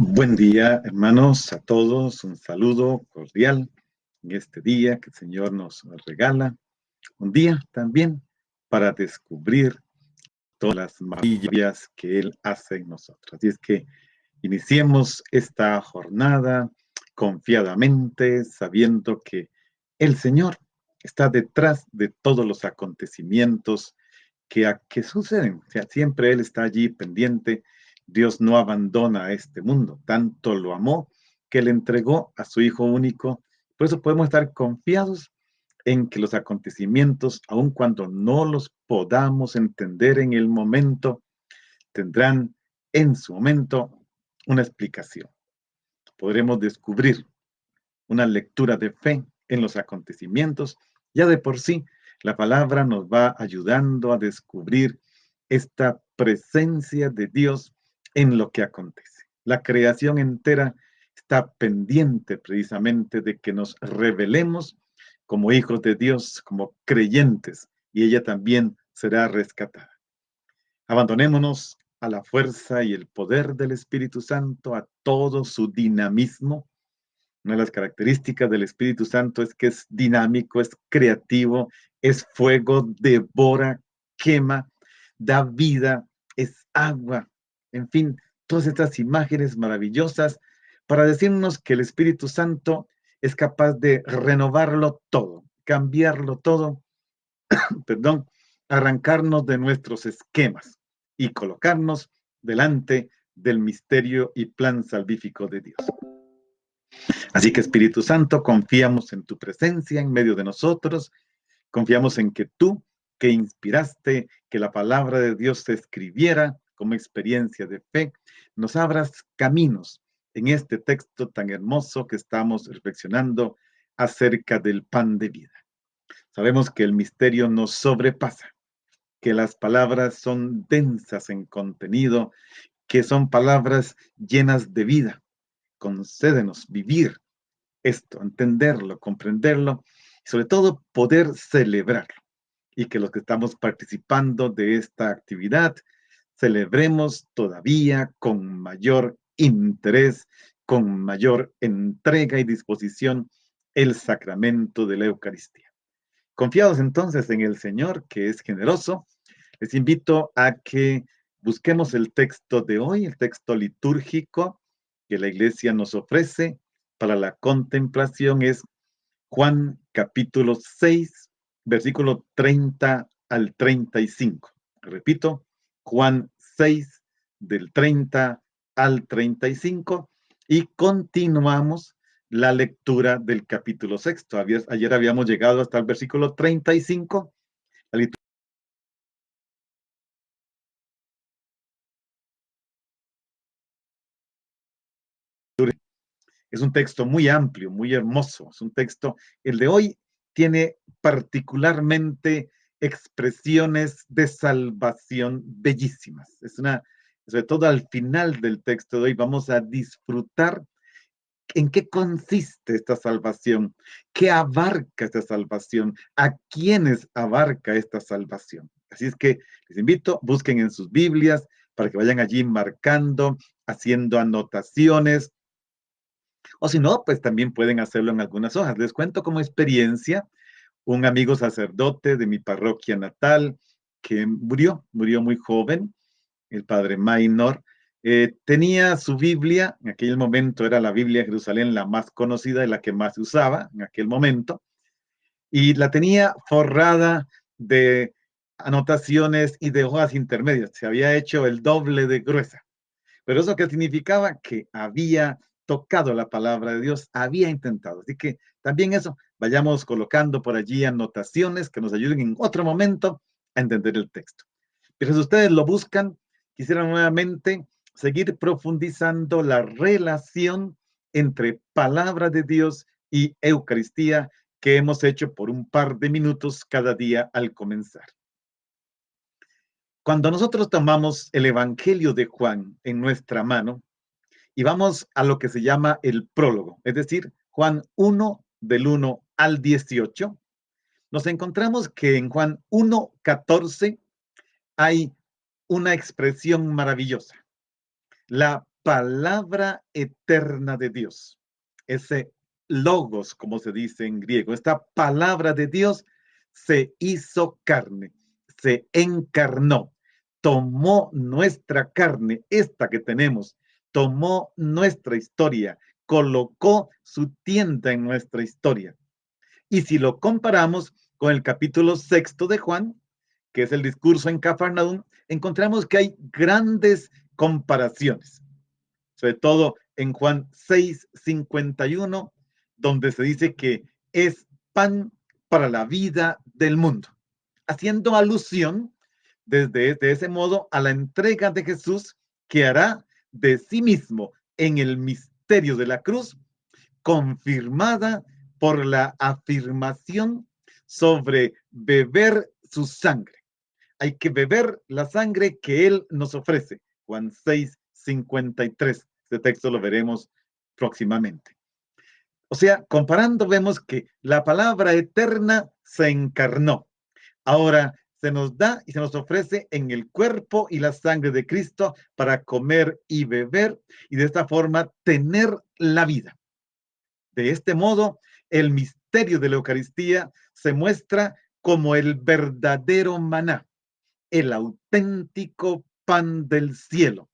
Buen día, hermanos, a todos. Un saludo cordial en este día que el Señor nos regala. Un día también para descubrir todas las maravillas que Él hace en nosotros. Así es que iniciemos esta jornada confiadamente, sabiendo que el Señor está detrás de todos los acontecimientos que suceden. O sea, siempre Él está allí pendiente. Dios no abandona a este mundo. Tanto lo amó que le entregó a su Hijo único. Por eso podemos estar confiados en que los acontecimientos, aun cuando no los podamos entender en el momento, tendrán en su momento una explicación. Podremos descubrir una lectura de fe en los acontecimientos. Ya de por sí, la palabra nos va ayudando a descubrir esta presencia de Dios en lo que acontece. La creación entera está pendiente precisamente de que nos revelemos como hijos de Dios, como creyentes, y ella también será rescatada. Abandonémonos a la fuerza y el poder del Espíritu Santo, a todo su dinamismo. Una de las características del Espíritu Santo es que es dinámico, es creativo, es fuego, devora, quema, da vida, es agua. En fin, todas estas imágenes maravillosas para decirnos que el Espíritu Santo es capaz de renovarlo todo, cambiarlo todo, perdón, arrancarnos de nuestros esquemas y colocarnos delante del misterio y plan salvífico de Dios. Así que Espíritu Santo, confiamos en tu presencia en medio de nosotros, confiamos en que tú, que inspiraste que la palabra de Dios se escribiera como experiencia de fe, nos abras caminos en este texto tan hermoso que estamos reflexionando acerca del pan de vida. Sabemos que el misterio nos sobrepasa, que las palabras son densas en contenido, que son palabras llenas de vida. Concédenos vivir esto, entenderlo, comprenderlo y sobre todo poder celebrarlo. Y que los que estamos participando de esta actividad celebremos todavía con mayor interés, con mayor entrega y disposición el sacramento de la Eucaristía. Confiados entonces en el Señor, que es generoso, les invito a que busquemos el texto de hoy, el texto litúrgico que la Iglesia nos ofrece para la contemplación es Juan capítulo 6, versículo 30 al 35. Repito, Juan 6, del 30 al 35, y continuamos la lectura del capítulo 6. Ayer habíamos llegado hasta el versículo 35. La liturgia es un texto muy amplio, muy hermoso. Es un texto, el de hoy tiene particularmente expresiones de salvación bellísimas. Sobre todo al final del texto de hoy, vamos a disfrutar en qué consiste esta salvación, qué abarca esta salvación, a quiénes abarca esta salvación. Así es que les invito, busquen en sus Biblias para que vayan allí marcando, haciendo anotaciones, o si no, pues también pueden hacerlo en algunas hojas. Les cuento como experiencia un amigo sacerdote de mi parroquia natal que murió muy joven, el padre Maynor. Tenía su Biblia, en aquel momento era la Biblia de Jerusalén la más conocida y la que más se usaba en aquel momento, y la tenía forrada de anotaciones y de hojas intermedias. Se había hecho el doble de gruesa. Pero eso que significaba que había tocado la palabra de Dios, había intentado. Así que también eso, vayamos colocando por allí anotaciones que nos ayuden en otro momento a entender el texto. Pero si ustedes lo buscan, quisiera nuevamente seguir profundizando la relación entre palabra de Dios y Eucaristía que hemos hecho por un par de minutos cada día al comenzar. Cuando nosotros tomamos el Evangelio de Juan en nuestra mano y vamos a lo que se llama el prólogo, es decir, Juan 1 del 1 al 18, nos encontramos que en Juan 1:14 hay una expresión maravillosa. La palabra eterna de Dios. Ese logos, como se dice en griego, esta palabra de Dios se hizo carne, se encarnó, tomó nuestra carne, esta que tenemos, tomó nuestra historia, colocó su tienda en nuestra historia. Y si lo comparamos con el capítulo 6 de Juan, que es el discurso en Cafarnaúm, encontramos que hay grandes comparaciones, sobre todo en Juan 6:51, donde se dice que es pan para la vida del mundo, haciendo alusión desde ese modo a la entrega de Jesús que hará de sí mismo en el misterio de la cruz, confirmada por la afirmación sobre beber su sangre. Hay que beber la sangre que Él nos ofrece. Juan 6:53. Este texto lo veremos próximamente. O sea, comparando, vemos que la palabra eterna se encarnó. Ahora se nos da y se nos ofrece en el cuerpo y la sangre de Cristo para comer y beber y de esta forma tener la vida. De este modo, el misterio de la Eucaristía se muestra como el verdadero maná, el auténtico pan del cielo.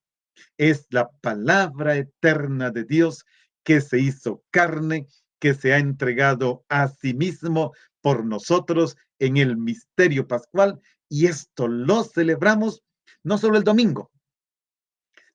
Es la palabra eterna de Dios que se hizo carne, que se ha entregado a sí mismo por nosotros en el misterio pascual, y esto lo celebramos no solo el domingo.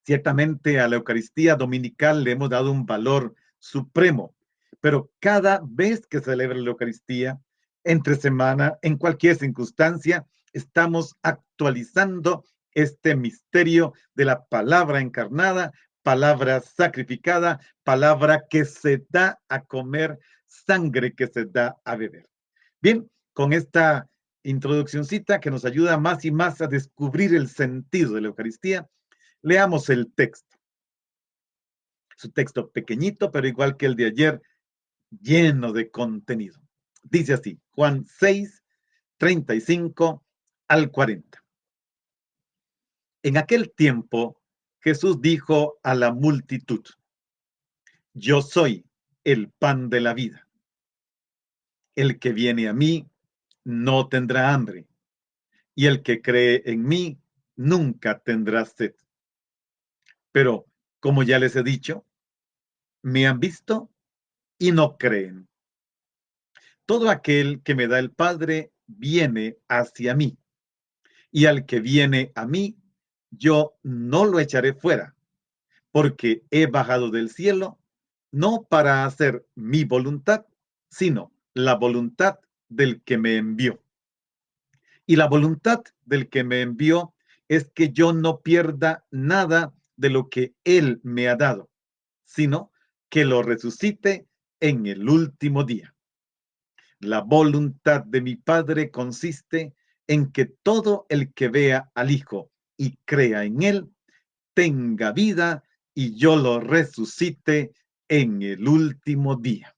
Ciertamente a la Eucaristía dominical le hemos dado un valor supremo, pero cada vez que celebra la Eucaristía, entre semana, en cualquier circunstancia, estamos actualizando este misterio de la palabra encarnada, palabra sacrificada, palabra que se da a comer, sangre que se da a beber. Bien, con esta introduccióncita que nos ayuda más y más a descubrir el sentido de la Eucaristía, leamos el texto. Es un texto pequeñito, pero igual que el de ayer, lleno de contenido. Dice así, Juan 6:35 al 40. En aquel tiempo, Jesús dijo a la multitud: Yo soy el pan de la vida. El que viene a mí no tendrá hambre, y el que cree en mí nunca tendrá sed. Pero, como ya les he dicho, me han visto y no creen. Todo aquel que me da el Padre viene hacia mí, y al que viene a mí, yo no lo echaré fuera, porque he bajado del cielo no para hacer mi voluntad, sino la voluntad del que me envió. Y la voluntad del que me envió es que yo no pierda nada de lo que Él me ha dado, sino que lo resucite en el último día. La voluntad de mi Padre consiste en que todo el que vea al Hijo y crea en Él tenga vida y yo lo resucite en el último día.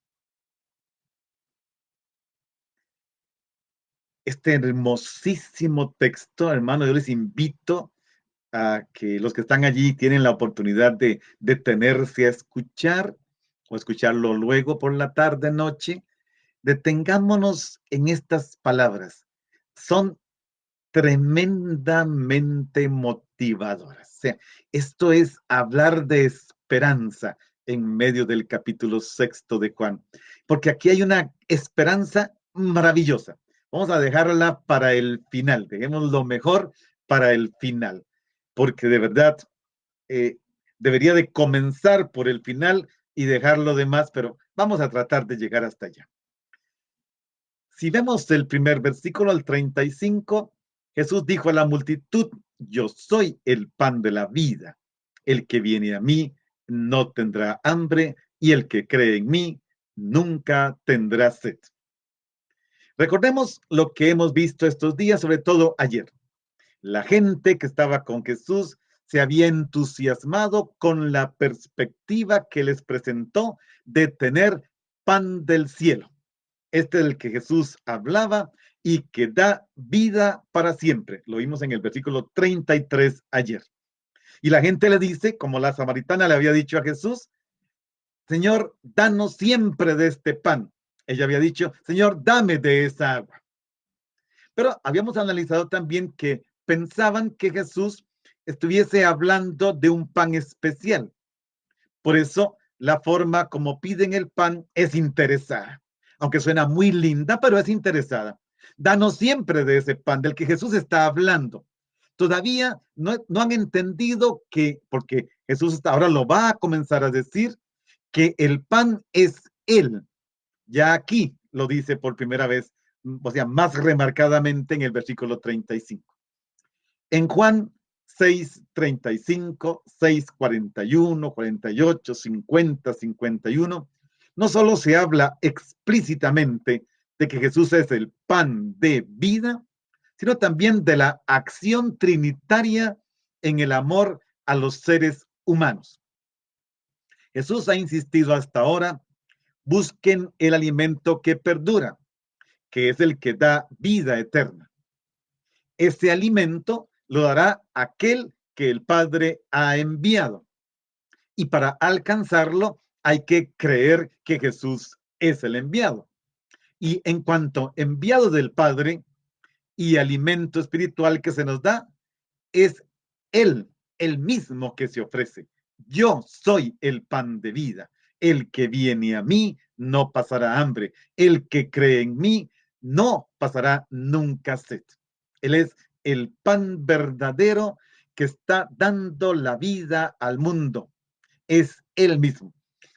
Este hermosísimo texto, hermano, yo les invito a que los que están allí tienen la oportunidad de detenerse a escuchar o escucharlo luego por la tarde, noche. Detengámonos en estas palabras. Son tremendamente motivadoras. O sea, esto es hablar de esperanza en medio del capítulo 6 de Juan, porque aquí hay una esperanza maravillosa. Vamos a dejarla para el final, dejemos lo mejor para el final, porque de verdad debería de comenzar por el final y dejar lo demás, pero vamos a tratar de llegar hasta allá. Si vemos el primer versículo, al 35, Jesús dijo a la multitud: Yo soy el pan de la vida. El que viene a mí no tendrá hambre, y el que cree en mí nunca tendrá sed. Recordemos lo que hemos visto estos días, sobre todo ayer. La gente que estaba con Jesús se había entusiasmado con la perspectiva que les presentó de tener pan del cielo. Este es el que Jesús hablaba y que da vida para siempre. Lo vimos en el versículo 33 ayer. Y la gente le dice, como la samaritana le había dicho a Jesús, Señor, danos siempre de este pan. Ella había dicho, Señor, dame de esa agua. Pero habíamos analizado también que pensaban que Jesús estuviese hablando de un pan especial. Por eso la forma como piden el pan es interesada. Aunque suena muy linda, pero es interesada. Danos siempre de ese pan del que Jesús está hablando. Todavía no han entendido que, porque Jesús ahora lo va a comenzar a decir, que el pan es Él. Ya aquí lo dice por primera vez, o sea, más remarcadamente en el versículo 35. En Juan 6, 35, 6, 41, 48, 50, 51, no solo se habla explícitamente de que Jesús es el pan de vida, sino también de la acción trinitaria en el amor a los seres humanos. Jesús ha insistido hasta ahora, busquen el alimento que perdura, que es el que da vida eterna. Ese alimento lo dará aquel que el Padre ha enviado. Y para alcanzarlo hay que creer que Jesús es el enviado. Y en cuanto enviado del Padre y alimento espiritual que se nos da, es Él, el mismo que se ofrece. Yo soy el pan de vida. El que viene a mí no pasará hambre. El que cree en mí no pasará nunca sed. Él es el pan verdadero que está dando la vida al mundo. Es Él mismo.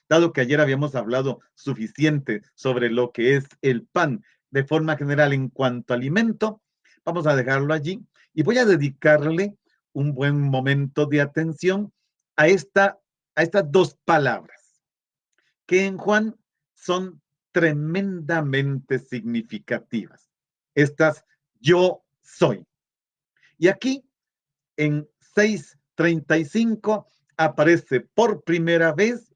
Dado que ayer habíamos hablado suficiente sobre lo que es el pan de forma general en cuanto a alimento, vamos a dejarlo allí y voy a dedicarle un buen momento de atención a estas dos palabras, que en Juan son tremendamente significativas. Estas yo soy. Y aquí en 6:35 aparece por primera vez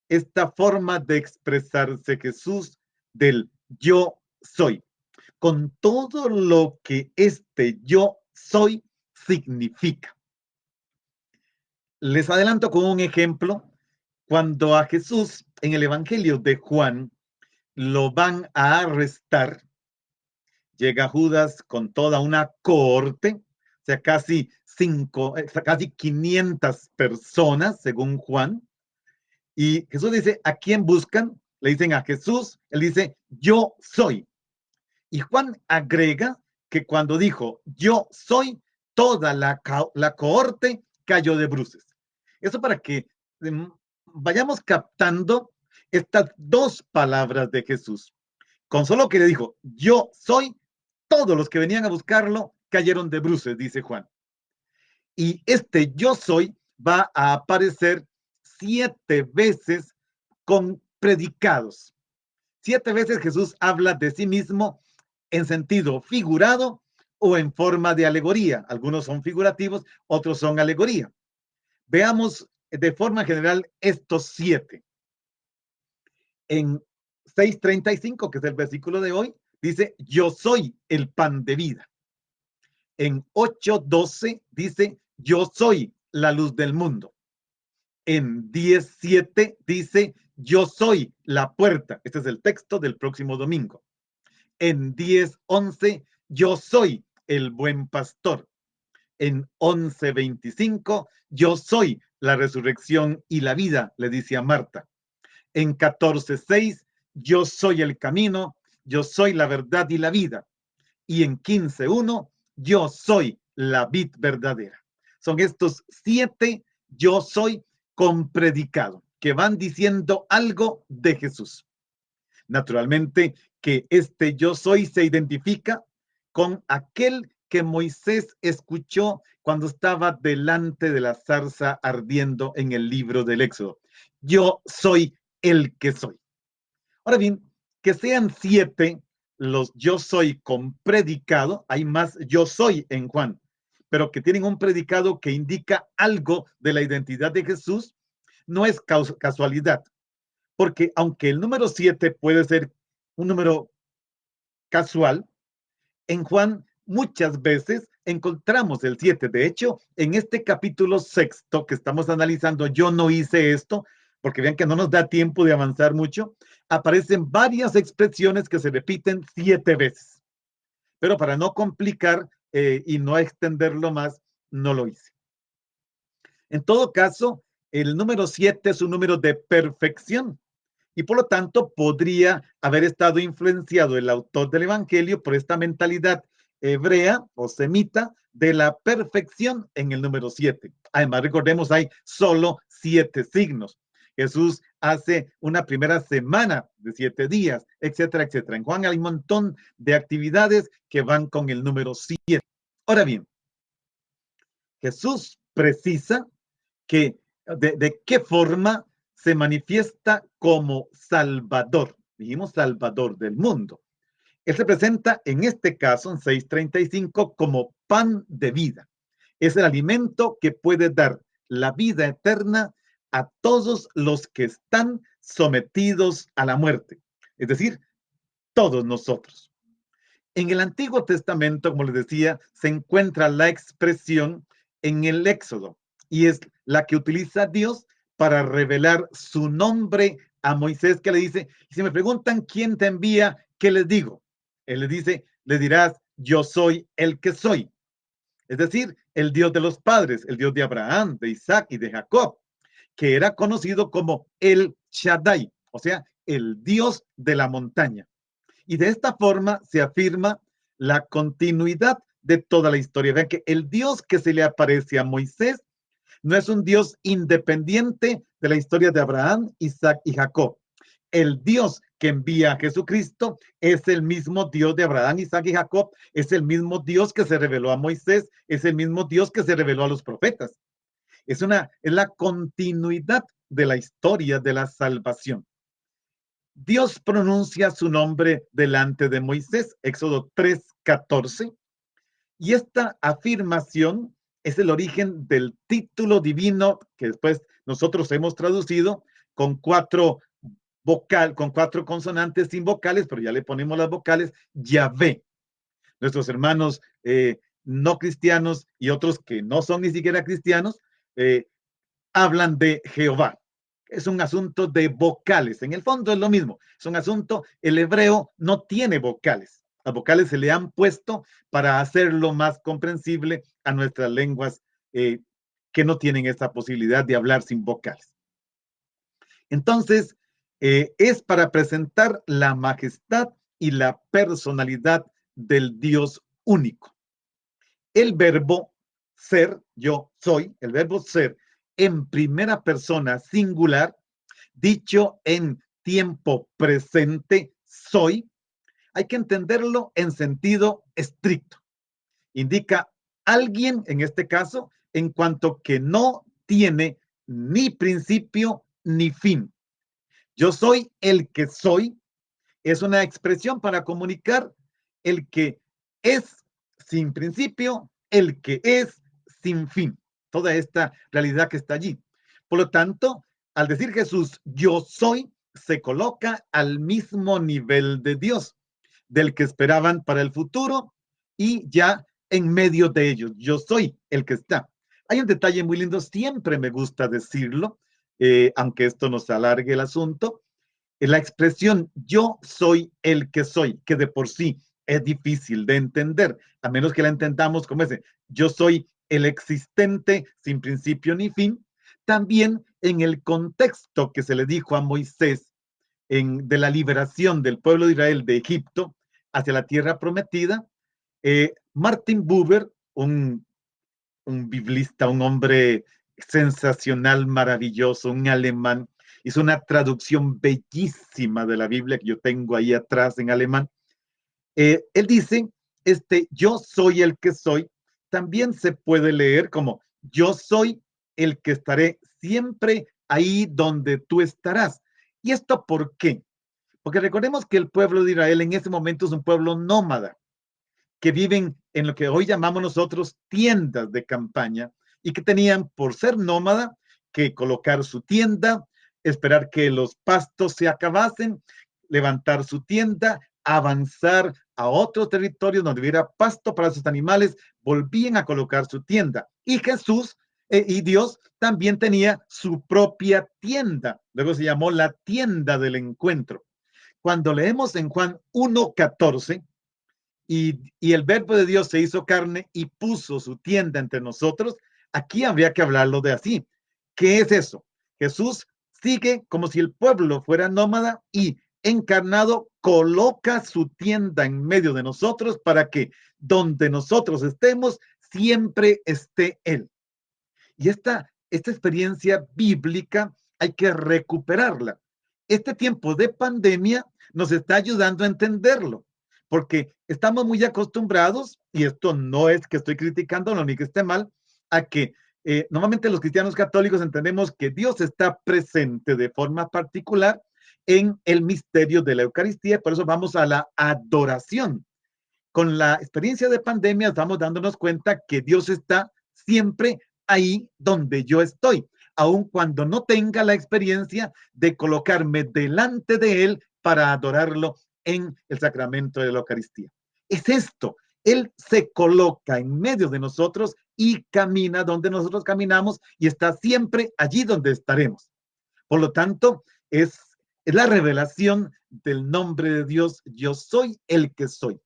esta forma de expresarse Jesús del yo soy, con todo lo que este yo soy significa. Les adelanto con un ejemplo. Cuando a Jesús en el Evangelio de Juan lo van a arrestar, llega Judas con toda una cohorte, o sea, casi 500 personas, según Juan, y Jesús dice, ¿a quién buscan? Le dicen a Jesús, él dice, yo soy. Y Juan agrega que cuando dijo, yo soy, toda la cohorte cayó de bruces. Eso para que vayamos captando estas dos palabras de Jesús. Con solo que le dijo, yo soy, todos los que venían a buscarlo cayeron de bruces, dice Juan. Y este yo soy va a aparecer 7 veces con predicados. 7 veces Jesús habla de sí mismo en sentido figurado o en forma de alegoría. Algunos son figurativos, otros son alegoría. Veamos de forma general estos 7. En 6:35, que es el versículo de hoy, dice, yo soy el pan de vida. En 8:12 dice, yo soy la luz del mundo. En 10:7 dice, yo soy la puerta. Este es el texto del próximo domingo. En 10:11, yo soy el buen pastor. En 11:25, yo soy la resurrección y la vida, le dice a Marta. En 14:6, yo soy el camino, yo soy la verdad y la vida. Y en 15:1, yo soy la vid verdadera. Son estos 7 yo soy con predicado, que van diciendo algo de Jesús. Naturalmente que este yo soy se identifica con aquel que Moisés escuchó cuando estaba delante de la zarza ardiendo en el libro del Éxodo. Yo soy el que soy. Ahora bien, que sean 7 los yo soy con predicado, hay más yo soy en Juan, pero que tienen un predicado que indica algo de la identidad de Jesús, no es casualidad, porque aunque el número 7 puede ser un número casual, en Juan muchas veces encontramos el 7. De hecho, en este capítulo 6 que estamos analizando, yo no hice esto, porque vean que no nos da tiempo de avanzar mucho, aparecen varias expresiones que se repiten 7 veces. Pero para no complicar y no extenderlo más, no lo hice. En todo caso, el número 7 es un número de perfección y por lo tanto podría haber estado influenciado el autor del Evangelio por esta mentalidad hebrea o semita de la perfección en el número 7. Además, recordemos, hay solo 7 signos. Jesús hace una primera semana de 7 días, etcétera, etcétera. En Juan hay un montón de actividades que van con el número 7. Ahora bien, Jesús precisa que de qué forma se manifiesta como Salvador. Dijimos Salvador del mundo. Él se presenta en este caso, en 6:35, como pan de vida. Es el alimento que puede dar la vida eterna a todos los que están sometidos a la muerte. Es decir, todos nosotros. En el Antiguo Testamento, como les decía, se encuentra la expresión en el Éxodo y es la que utiliza Dios para revelar su nombre a Moisés, que le dice, si me preguntan quién te envía, ¿qué les digo? Él le dice, le dirás, yo soy el que soy. Es decir, el Dios de los padres, el Dios de Abraham, de Isaac y de Jacob, que era conocido como el Shaddai, o sea, el Dios de la montaña. Y de esta forma se afirma la continuidad de toda la historia. Vean que el Dios que se le aparece a Moisés no es un Dios independiente de la historia de Abraham, Isaac y Jacob. El Dios que envía a Jesucristo es el mismo Dios de Abraham, Isaac y Jacob, es el mismo Dios que se reveló a Moisés, es el mismo Dios que se reveló a los profetas. Es la continuidad de la historia de la salvación. Dios pronuncia su nombre delante de Moisés, Éxodo 3:14, y esta afirmación es el origen del título divino que después nosotros hemos traducido con cuatro consonantes sin vocales, pero ya le ponemos las vocales, Yahvé. Nuestros hermanos no cristianos y otros que no son ni siquiera cristianos hablan de Jehová. Es un asunto de vocales. En el fondo es lo mismo. Es un asunto, el hebreo no tiene vocales. Las vocales se le han puesto para hacerlo más comprensible a nuestras lenguas que no tienen esa posibilidad de hablar sin vocales. Entonces, es para presentar la majestad y la personalidad del Dios único. El verbo ser, yo soy, el verbo ser en primera persona singular, dicho en tiempo presente, soy, hay que entenderlo en sentido estricto. Indica alguien, en este caso, en cuanto que no tiene ni principio ni fin. Yo soy el que soy, es una expresión para comunicar el que es sin principio, el que es sin fin. Toda esta realidad que está allí. Por lo tanto, al decir Jesús, yo soy, se coloca al mismo nivel de Dios, del que esperaban para el futuro y ya en medio de ellos. Yo soy el que está. Hay un detalle muy lindo, siempre me gusta decirlo, aunque esto nos alargue el asunto. La expresión yo soy el que soy, que de por sí es difícil de entender, a menos que la entendamos como ese, yo soy el existente sin principio ni fin, también en el contexto que se le dijo a Moisés de la liberación del pueblo de Israel de Egipto hacia la tierra prometida, Martin Buber, un biblista, un hombre sensacional, maravilloso, un alemán, hizo una traducción bellísima de la Biblia que yo tengo ahí atrás en alemán. Él dice, yo soy el que soy, también se puede leer como yo soy el que estaré siempre ahí donde tú estarás. ¿Y esto por qué? Porque recordemos que el pueblo de Israel en ese momento es un pueblo nómada, que viven en lo que hoy llamamos nosotros tiendas de campaña y que tenían, por ser nómada, que colocar su tienda, esperar que los pastos se acabasen, levantar su tienda, avanzar a otro territorio donde hubiera pasto para sus animales, volvían a colocar su tienda. Y Jesús y Dios también tenía su propia tienda. Luego se llamó la tienda del encuentro. Cuando leemos en Juan 1:14, y el verbo de Dios se hizo carne y puso su tienda entre nosotros, aquí habría que hablarlo de así. ¿Qué es eso? Jesús sigue como si el pueblo fuera nómada y encarnado coloca su tienda en medio de nosotros para que donde nosotros estemos, siempre esté Él. Y esta experiencia bíblica hay que recuperarla. Este tiempo de pandemia nos está ayudando a entenderlo, porque estamos muy acostumbrados, y esto no es que estoy criticando, ni que esté mal, a que normalmente los cristianos católicos entendemos que Dios está presente de forma particular en el misterio de la Eucaristía, por eso vamos a la adoración. Con la experiencia de pandemia estamos dándonos cuenta que Dios está siempre ahí donde yo estoy, aun cuando no tenga la experiencia de colocarme delante de Él para adorarlo en el sacramento de la Eucaristía. Es esto, Él se coloca en medio de nosotros y camina donde nosotros caminamos y está siempre allí donde estaremos. Por lo tanto, es la revelación del nombre de Dios, yo soy el que soy.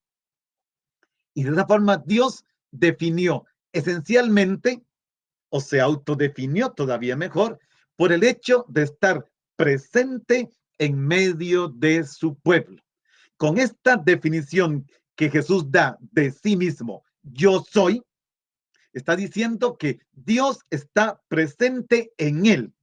Y de esa forma Dios definió esencialmente, o se autodefinió todavía mejor, por el hecho de estar presente en medio de su pueblo. Con esta definición que Jesús da de sí mismo, yo soy, está diciendo que Dios está presente en él,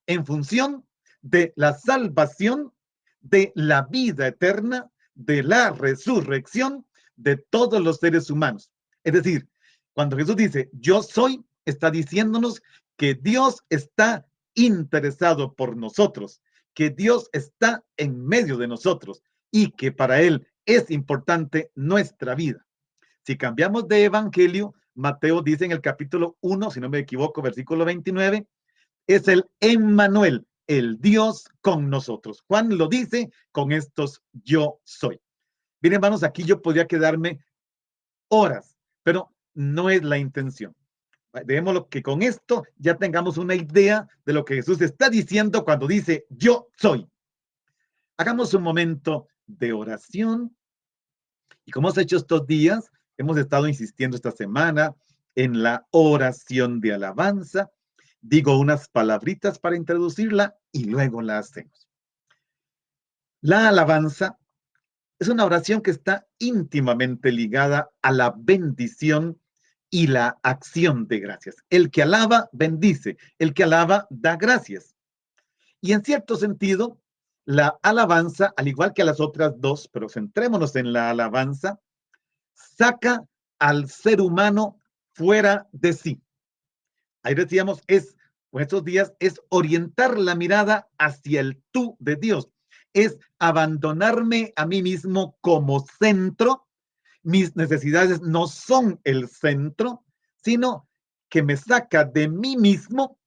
en función de la salvación, de la vida eterna, de la resurrección de todos los seres humanos. Es decir, cuando Jesús dice, yo soy, está diciéndonos que Dios está interesado por nosotros, que Dios está en medio de nosotros y que para Él es importante nuestra vida. Si cambiamos de evangelio, Mateo dice en el capítulo 1, si no me equivoco, versículo 29, es el Emmanuel, el Dios con nosotros. Juan lo dice con estos yo soy. Bien, hermanos, aquí yo podría quedarme horas, pero no es la intención. Dejémoslo que con esto ya tengamos una idea de lo que Jesús está diciendo cuando dice yo soy. Hagamos un momento de oración. Y como hemos hecho estos días, hemos estado insistiendo esta semana en la oración de alabanza. Digo unas palabritas para introducirla y luego la hacemos. La alabanza es una oración que está íntimamente ligada a la bendición y la acción de gracias. El que alaba, bendice. El que alaba, da gracias. Y en cierto sentido, la alabanza, al igual que las otras dos, pero centrémonos en la alabanza, saca al ser humano fuera de sí. Ahí decíamos, en estos días, es orientar la mirada hacia el tú de Dios. Es abandonarme a mí mismo como centro. Mis necesidades no son el centro, sino que me saca de mí mismo.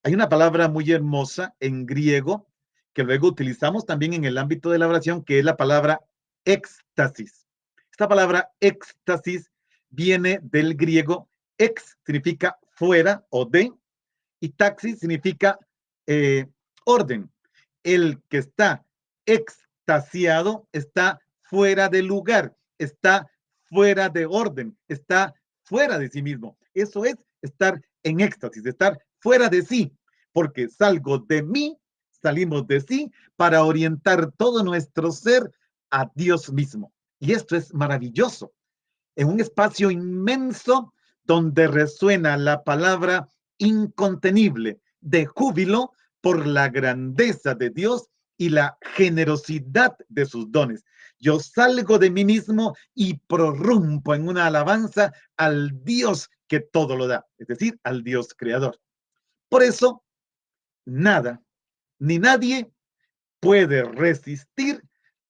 Hay una palabra muy hermosa en griego que luego utilizamos también en el ámbito de la oración, que es la palabra éxtasis. Esta palabra éxtasis viene del griego ex, significa fuera o de, y taxis significa orden. El que está extasiado está fuera de lugar, está fuera de orden, está fuera de sí mismo. Eso es estar en éxtasis, estar fuera de sí, porque salgo de mí, salimos de sí para orientar todo nuestro ser a Dios mismo. Y esto es maravilloso. En un espacio inmenso donde resuena la palabra incontenible de júbilo por la grandeza de Dios y la generosidad de sus dones. Yo salgo de mí mismo y prorrumpo en una alabanza al Dios que todo lo da, es decir, al Dios creador. Por eso, nada ni nadie puede resistir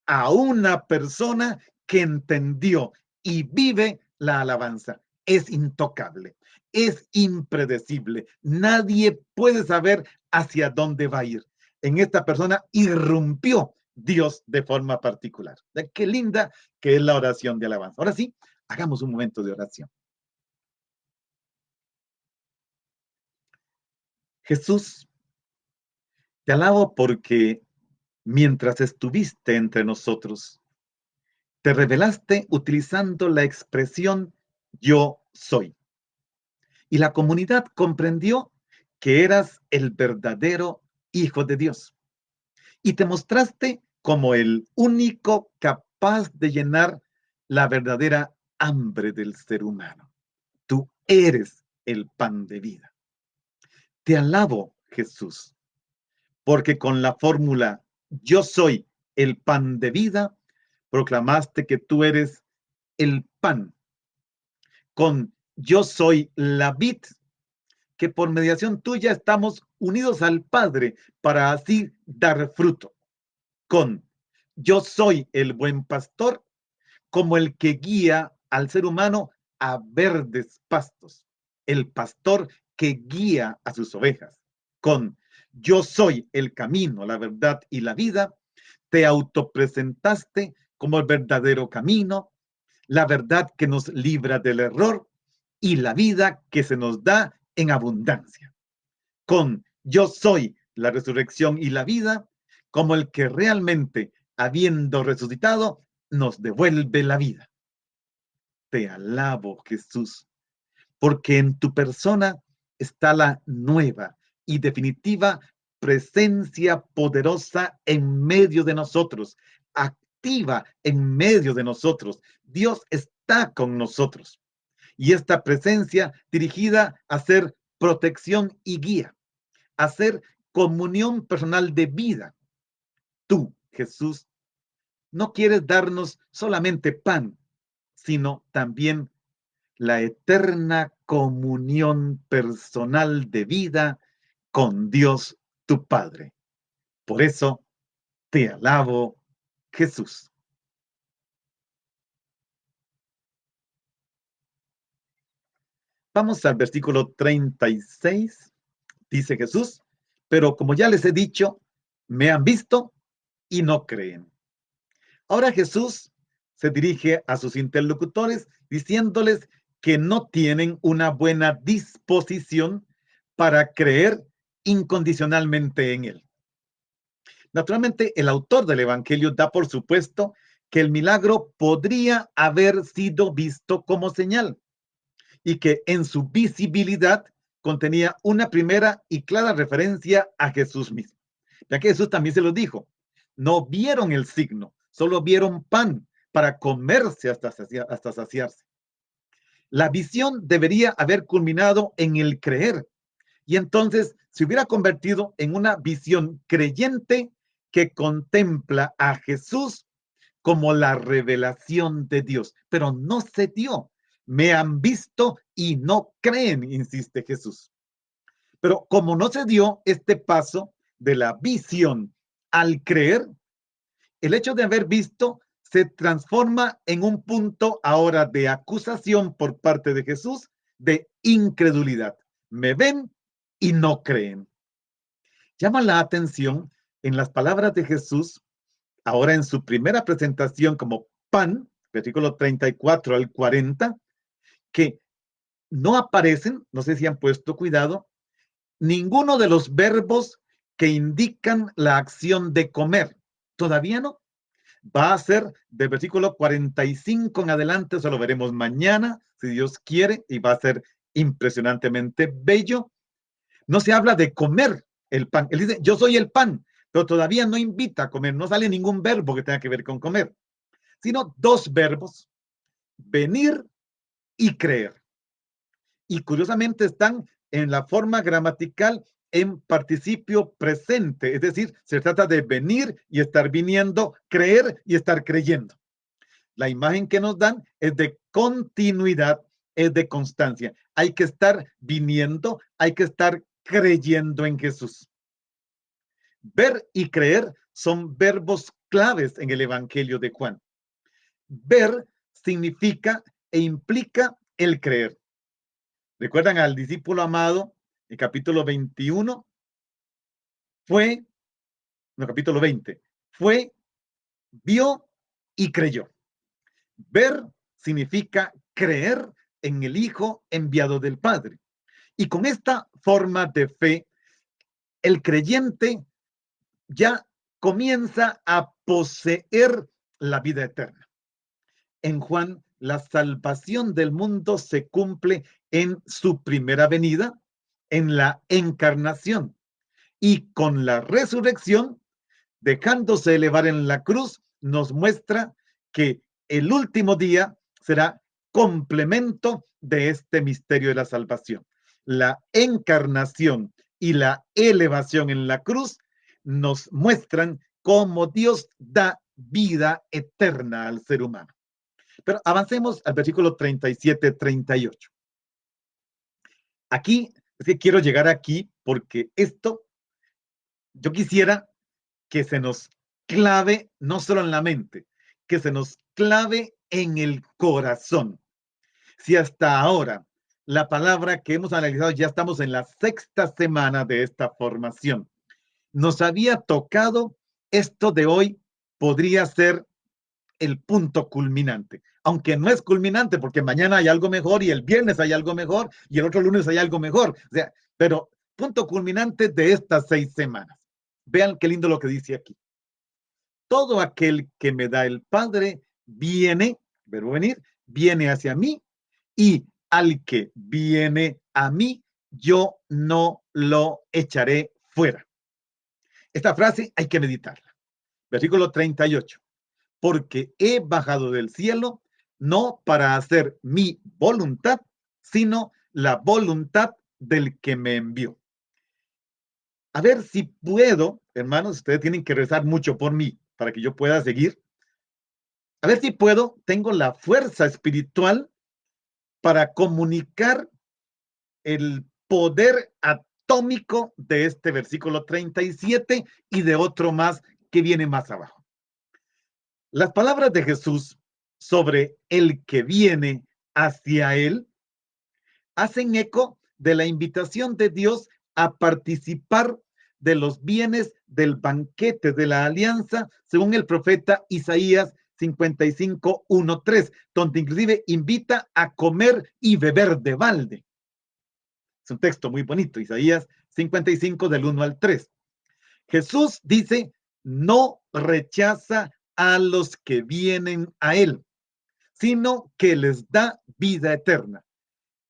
a una persona que entendió y vive la alabanza. Es intocable, es impredecible. Nadie puede saber hacia dónde va a ir. En esta persona irrumpió Dios de forma particular. Qué linda que es la oración de alabanza. Ahora sí, hagamos un momento de oración. Jesús, te alabo porque mientras estuviste entre nosotros, te revelaste utilizando la expresión yo soy. Y la comunidad comprendió que eras el verdadero Hijo de Dios. Y te mostraste como el único capaz de llenar la verdadera hambre del ser humano. Tú eres el pan de vida. Te alabo, Jesús, porque con la fórmula yo soy el pan de vida, proclamaste que tú eres el pan. Con yo soy la vid, que por mediación tuya estamos unidos al Padre para así dar fruto. Con yo soy el buen pastor, como el que guía al ser humano a verdes pastos, el pastor que guía a sus ovejas. Con yo soy el camino, la verdad y la vida, te autopresentaste como el verdadero camino, la verdad que nos libra del error y la vida que se nos da en abundancia. Con yo soy la resurrección y la vida, como el que realmente, habiendo resucitado, nos devuelve la vida. Te alabo, Jesús, porque en tu persona está la nueva y definitiva presencia poderosa en medio de nosotros, activa en medio de nosotros. Dios está con nosotros. Y esta presencia dirigida a ser protección y guía, a ser comunión personal de vida. Tú, Jesús, no quieres darnos solamente pan, sino también la eterna comunión personal de vida con Dios tu Padre. Por eso te alabo, Jesús. Vamos al versículo 36. Dice Jesús, pero como ya les he dicho, me han visto y no creen. Ahora Jesús se dirige a sus interlocutores diciéndoles que no tienen una buena disposición para creer incondicionalmente en Él. Naturalmente, el autor del Evangelio da por supuesto que el milagro podría haber sido visto como señal y que en su visibilidad contenía una primera y clara referencia a Jesús mismo. Ya que Jesús también se lo dijo, no vieron el signo, solo vieron pan para comerse hasta saciarse. La visión debería haber culminado en el creer y entonces se hubiera convertido en una visión creyente que contempla a Jesús como la revelación de Dios, pero no se dio. Me han visto y no creen, insiste Jesús. Pero como no se dio este paso de la visión al creer, el hecho de haber visto se transforma en un punto ahora de acusación por parte de Jesús de incredulidad. Me ven y no creen. Llama la atención en las palabras de Jesús, ahora en su primera presentación como pan, versículo 34 al 40, que no aparecen, no sé si han puesto cuidado, ninguno de los verbos que indican la acción de comer. Todavía no. Va a ser del versículo 45 en adelante, eso lo veremos mañana, si Dios quiere, y va a ser impresionantemente bello. No se habla de comer el pan. Él dice, yo soy el pan, pero todavía no invita a comer, no sale ningún verbo que tenga que ver con comer, sino dos verbos, venir y creer. Y curiosamente están en la forma gramatical en participio presente, es decir, se trata de venir y estar viniendo, creer y estar creyendo. La imagen que nos dan es de continuidad, es de constancia. Hay que estar viniendo, hay que estar creyendo en Jesús. Ver y creer son verbos claves en el Evangelio de Juan. Ver significa e implica el creer. ¿Recuerdan al discípulo amado en capítulo 21? Capítulo 20, fue vio y creyó. Ver significa creer en el Hijo enviado del Padre. Y con esta forma de fe, el creyente ya comienza a poseer la vida eterna. En Juan, la salvación del mundo se cumple en su primera venida, en la encarnación, y con la resurrección, dejándose elevar en la cruz, nos muestra que el último día será complemento de este misterio de la salvación. La encarnación y la elevación en la cruz nos muestran cómo Dios da vida eterna al ser humano. Pero avancemos al versículo 37-38. Aquí, es que quiero llegar aquí porque esto, yo quisiera que se nos clave no solo en la mente, que se nos clave en el corazón. Si hasta ahora la palabra que hemos analizado, ya estamos en la sexta semana de esta formación, nos había tocado, esto de hoy podría ser el punto culminante. Aunque no es culminante porque mañana hay algo mejor y el viernes hay algo mejor y el otro lunes hay algo mejor. O sea, pero punto culminante de estas 6 semanas. Vean qué lindo lo que dice aquí. Todo aquel que me da el Padre viene, verbo venir, viene hacia mí, y al que viene a mí, yo no lo echaré fuera. Esta frase hay que meditarla. Versículo 38. Porque he bajado del cielo no para hacer mi voluntad, sino la voluntad del que me envió. A ver si puedo, hermanos, ustedes tienen que rezar mucho por mí para que yo pueda seguir. A ver si puedo, tengo la fuerza espiritual para comunicar el poder atómico de este versículo 37 y de otro más que viene más abajo. Las palabras de Jesús sobre el que viene hacia él hacen eco de la invitación de Dios a participar de los bienes del banquete de la alianza, según el profeta Isaías 55:1-3, donde inclusive invita a comer y beber de balde. Es un texto muy bonito, Isaías 55 del 1 al 3. Jesús dice, no rechaza a los que vienen a él, sino que les da vida eterna.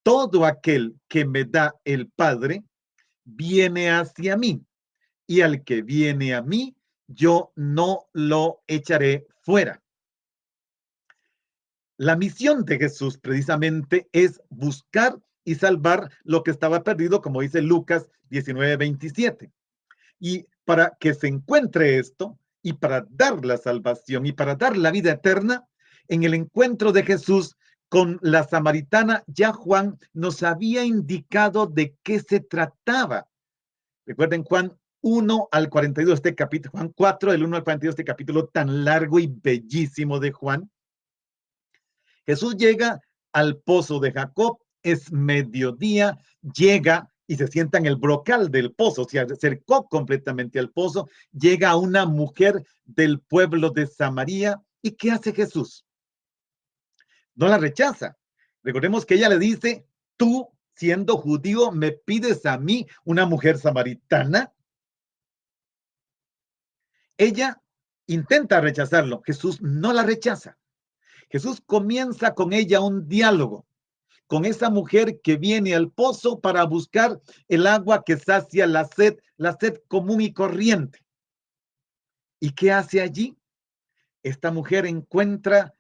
Todo aquel que me da el Padre viene hacia mí, y al que viene a mí, yo no lo echaré fuera. La misión de Jesús precisamente es buscar y salvar lo que estaba perdido, como dice Lucas 19:27. Y para que se encuentre esto, y para dar la salvación, y para dar la vida eterna, en el encuentro de Jesús con la samaritana, ya Juan nos había indicado de qué se trataba. Recuerden Juan 1 al 42, este capítulo, Juan 4, del 1 al 42, este capítulo tan largo y bellísimo de Juan. Jesús llega al pozo de Jacob, es mediodía, llega y se sienta en el brocal del pozo, se acercó completamente al pozo, llega una mujer del pueblo de Samaria, ¿y qué hace Jesús? No la rechaza. Recordemos que ella le dice, tú, siendo judío, me pides a mí, una mujer samaritana. Ella intenta rechazarlo, Jesús no la rechaza. Jesús comienza con ella un diálogo, con esa mujer que viene al pozo para buscar el agua que sacia la sed común y corriente. ¿Y qué hace allí? Esta mujer encuentra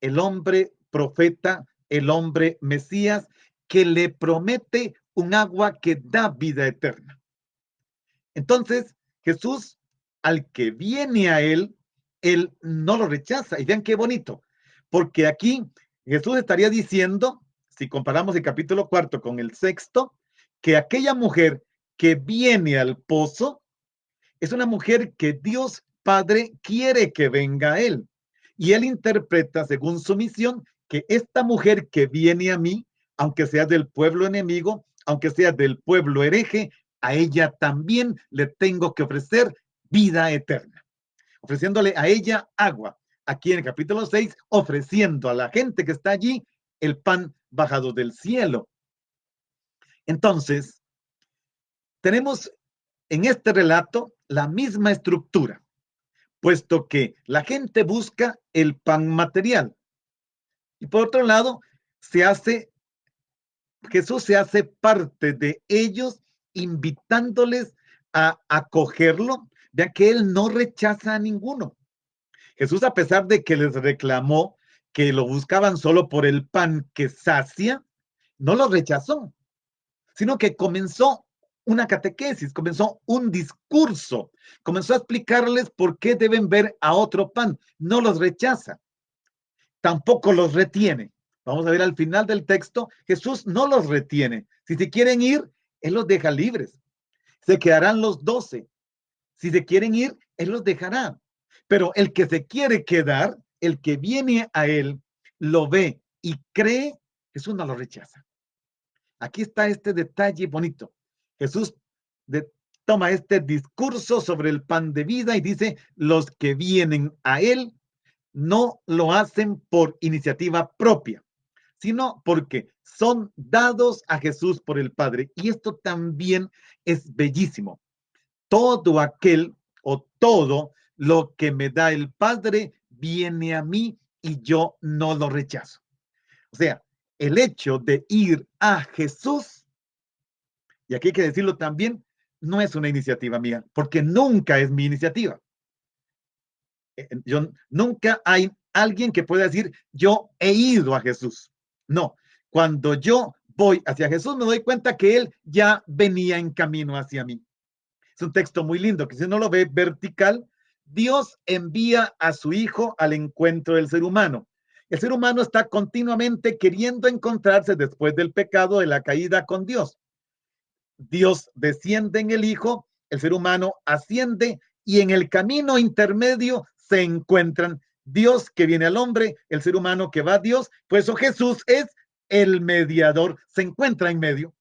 el hombre profeta, el hombre Mesías, que le promete un agua que da vida eterna. Entonces, Jesús, al que viene a él no lo rechaza. Y vean qué bonito, porque aquí Jesús estaría diciendo, si comparamos el capítulo 4 con el 6, que aquella mujer que viene al pozo es una mujer que Dios Padre quiere que venga a él. Y él interpreta, según su misión, que esta mujer que viene a mí, aunque sea del pueblo enemigo, aunque sea del pueblo hereje, a ella también le tengo que ofrecer vida eterna. ofreciéndole a ella agua. Aquí en el capítulo 6, ofreciendo a la gente que está allí el pan bajado del cielo. Entonces, tenemos en este relato la misma estructura, puesto que la gente busca el pan material. Y por otro lado, Jesús se hace parte de ellos, invitándoles a acogerlo, ya que él no rechaza a ninguno. Jesús, a pesar de que les reclamó que lo buscaban solo por el pan que sacia, no lo rechazó, sino que comenzó una catequesis, comenzó un discurso, comenzó a explicarles por qué deben ver a otro pan. No los rechaza, tampoco los retiene. Vamos a ver al final del texto, Jesús no los retiene. Si se quieren ir, Él los deja libres. Se quedarán los 12. Si se quieren ir, Él los dejará. Pero el que se quiere quedar, el que viene a Él, lo ve y cree, Jesús no lo rechaza. Aquí está este detalle bonito. Jesús toma este discurso sobre el pan de vida y dice, los que vienen a Él no lo hacen por iniciativa propia, sino porque son dados a Jesús por el Padre. Y esto también es bellísimo. Todo aquel o todo lo que me da el Padre viene a mí y yo no lo rechazo. O sea, el hecho de ir a Jesús, y aquí hay que decirlo también, no es una iniciativa mía, porque nunca es mi iniciativa. Nunca hay alguien que pueda decir, yo he ido a Jesús. No, cuando yo voy hacia Jesús, me doy cuenta que Él ya venía en camino hacia mí. Es un texto muy lindo, que si uno lo ve vertical, Dios envía a su Hijo al encuentro del ser humano. El ser humano está continuamente queriendo encontrarse después del pecado, de la caída con Dios. Dios desciende en el Hijo, el ser humano asciende y en el camino intermedio se encuentran Dios que viene al hombre, el ser humano que va a Dios. Por eso Jesús es el mediador, se encuentra en medio.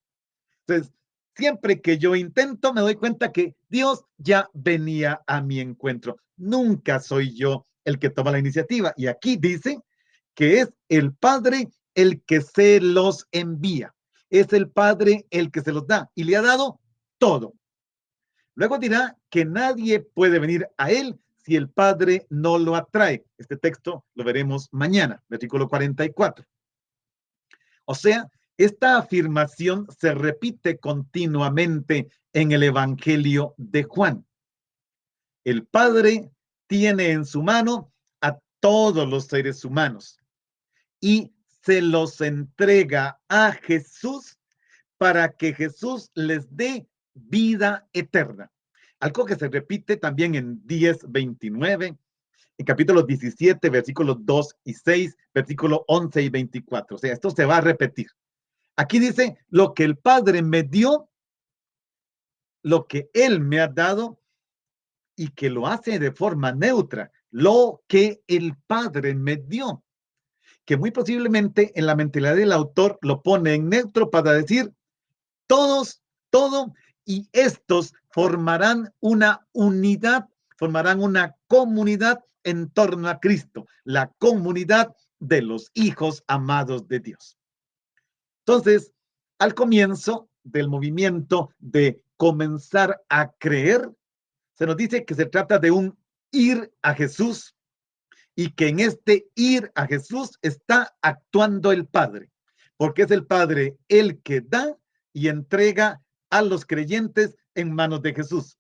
Entonces, siempre que yo intento, me doy cuenta que Dios ya venía a mi encuentro. Nunca soy yo el que toma la iniciativa. Y aquí dice que es el Padre el que se los envía. Es el Padre el que se los da y le ha dado todo. Luego dirá que nadie puede venir a él si el Padre no lo atrae. Este texto lo veremos mañana, versículo 44. O sea, esta afirmación se repite continuamente en el Evangelio de Juan. El Padre tiene en su mano a todos los seres humanos y se los entrega a Jesús para que Jesús les dé vida eterna. Algo que se repite también en 10:29, en capítulo 17, versículos 2 y 6, versículo 11 y 24. O sea, esto se va a repetir. Aquí dice, lo que el Padre me dio, lo que Él me ha dado, y que lo hace de forma neutra, lo que el Padre me dio, que muy posiblemente en la mentalidad del autor lo pone en neutro para decir, todos, todo, y estos formarán una unidad, formarán una comunidad en torno a Cristo, la comunidad de los hijos amados de Dios. Entonces, al comienzo del movimiento de comenzar a creer, se nos dice que se trata de un ir a Jesús y que en este ir a Jesús está actuando el Padre, porque es el Padre el que da y entrega a los creyentes en manos de Jesús.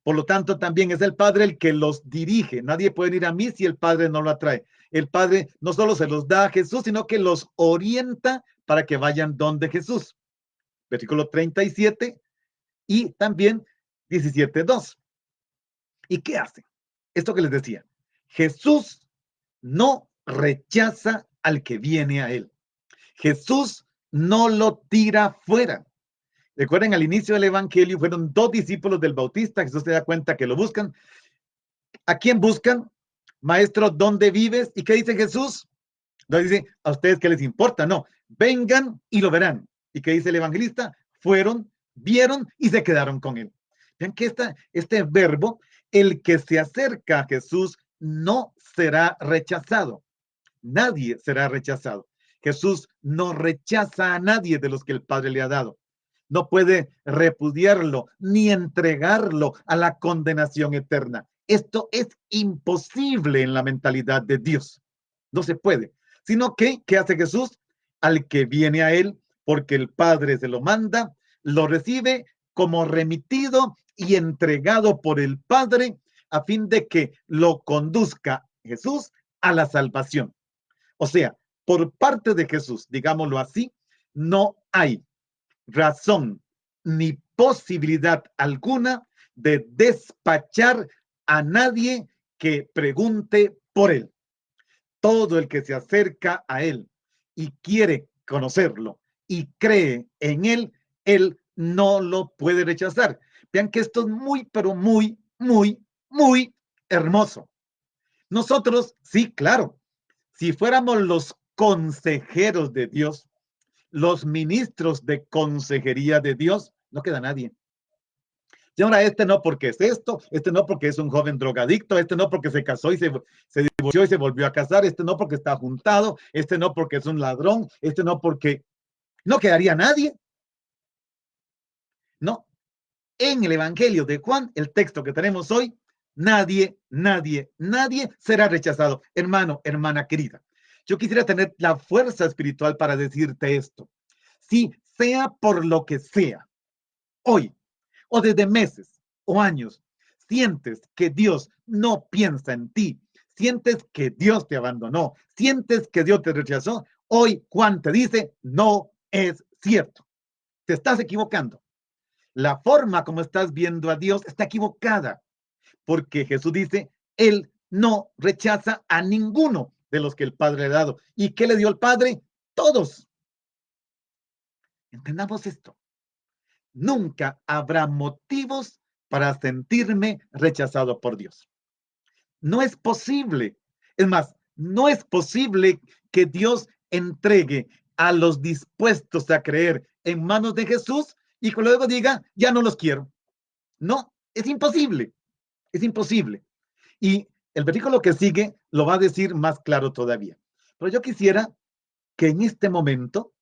Por lo tanto, también es el Padre el que los dirige. Nadie puede ir a mí si el Padre no lo atrae. El Padre no solo se los da a Jesús, sino que los orienta para que vayan donde Jesús. Versículo 37 y también 17:2. ¿Y qué hace? Esto que les decía. Jesús no rechaza al que viene a él. Jesús no lo tira fuera. Recuerden, al inicio del Evangelio fueron 2 discípulos del Bautista. Jesús se da cuenta que lo buscan. ¿A quién buscan? Maestro, ¿dónde vives? ¿Y qué dice Jesús? No dice, ¿a ustedes qué les importa? No, vengan y lo verán. ¿Y qué dice el evangelista? Fueron, vieron y se quedaron con él. Vean que este verbo El que se acerca a Jesús no será rechazado. Nadie será rechazado. Jesús no rechaza a nadie de los que el Padre le ha dado. No puede repudiarlo ni entregarlo a la condenación eterna. Esto es imposible en la mentalidad de Dios. No se puede. Sino que, ¿qué hace Jesús? Al que viene a él, porque el Padre se lo manda, lo recibe como remitido y entregado por el Padre a fin de que lo conduzca Jesús a la salvación. O sea, por parte de Jesús, digámoslo así, no hay razón ni posibilidad alguna de despachar a nadie que pregunte por él. Todo el que se acerca a él y quiere conocerlo y cree en él, él no lo puede rechazar. Vean que esto es muy, pero muy, muy, muy hermoso. Nosotros, sí, claro, si fuéramos los consejeros de Dios, los ministros de consejería de Dios, no queda nadie. Y ahora este no porque es esto, este no porque es un joven drogadicto, este no porque se casó y se divorció y se volvió a casar, este no porque está juntado, este no porque es un ladrón, este no porque... No quedaría nadie. No. En el Evangelio de Juan, el texto que tenemos hoy, nadie, nadie, nadie será rechazado. Hermano, hermana querida, yo quisiera tener la fuerza espiritual para decirte esto. Si sea por lo que sea, hoy o desde meses o años, sientes que Dios no piensa en ti, sientes que Dios te abandonó, sientes que Dios te rechazó, hoy Juan te dice, no es cierto. Te estás equivocando. La forma como estás viendo a Dios está equivocada, porque Jesús dice, Él no rechaza a ninguno de los que el Padre le ha dado. ¿Y qué le dio el Padre? Todos. Entendamos esto. Nunca habrá motivos para sentirme rechazado por Dios. No es posible. Es más, no es posible que Dios entregue a los dispuestos a creer en manos de Jesús y que luego diga, ya no los quiero. No, es imposible. Es imposible. Y el versículo que sigue lo va a decir más claro todavía. Pero yo quisiera que en este momento,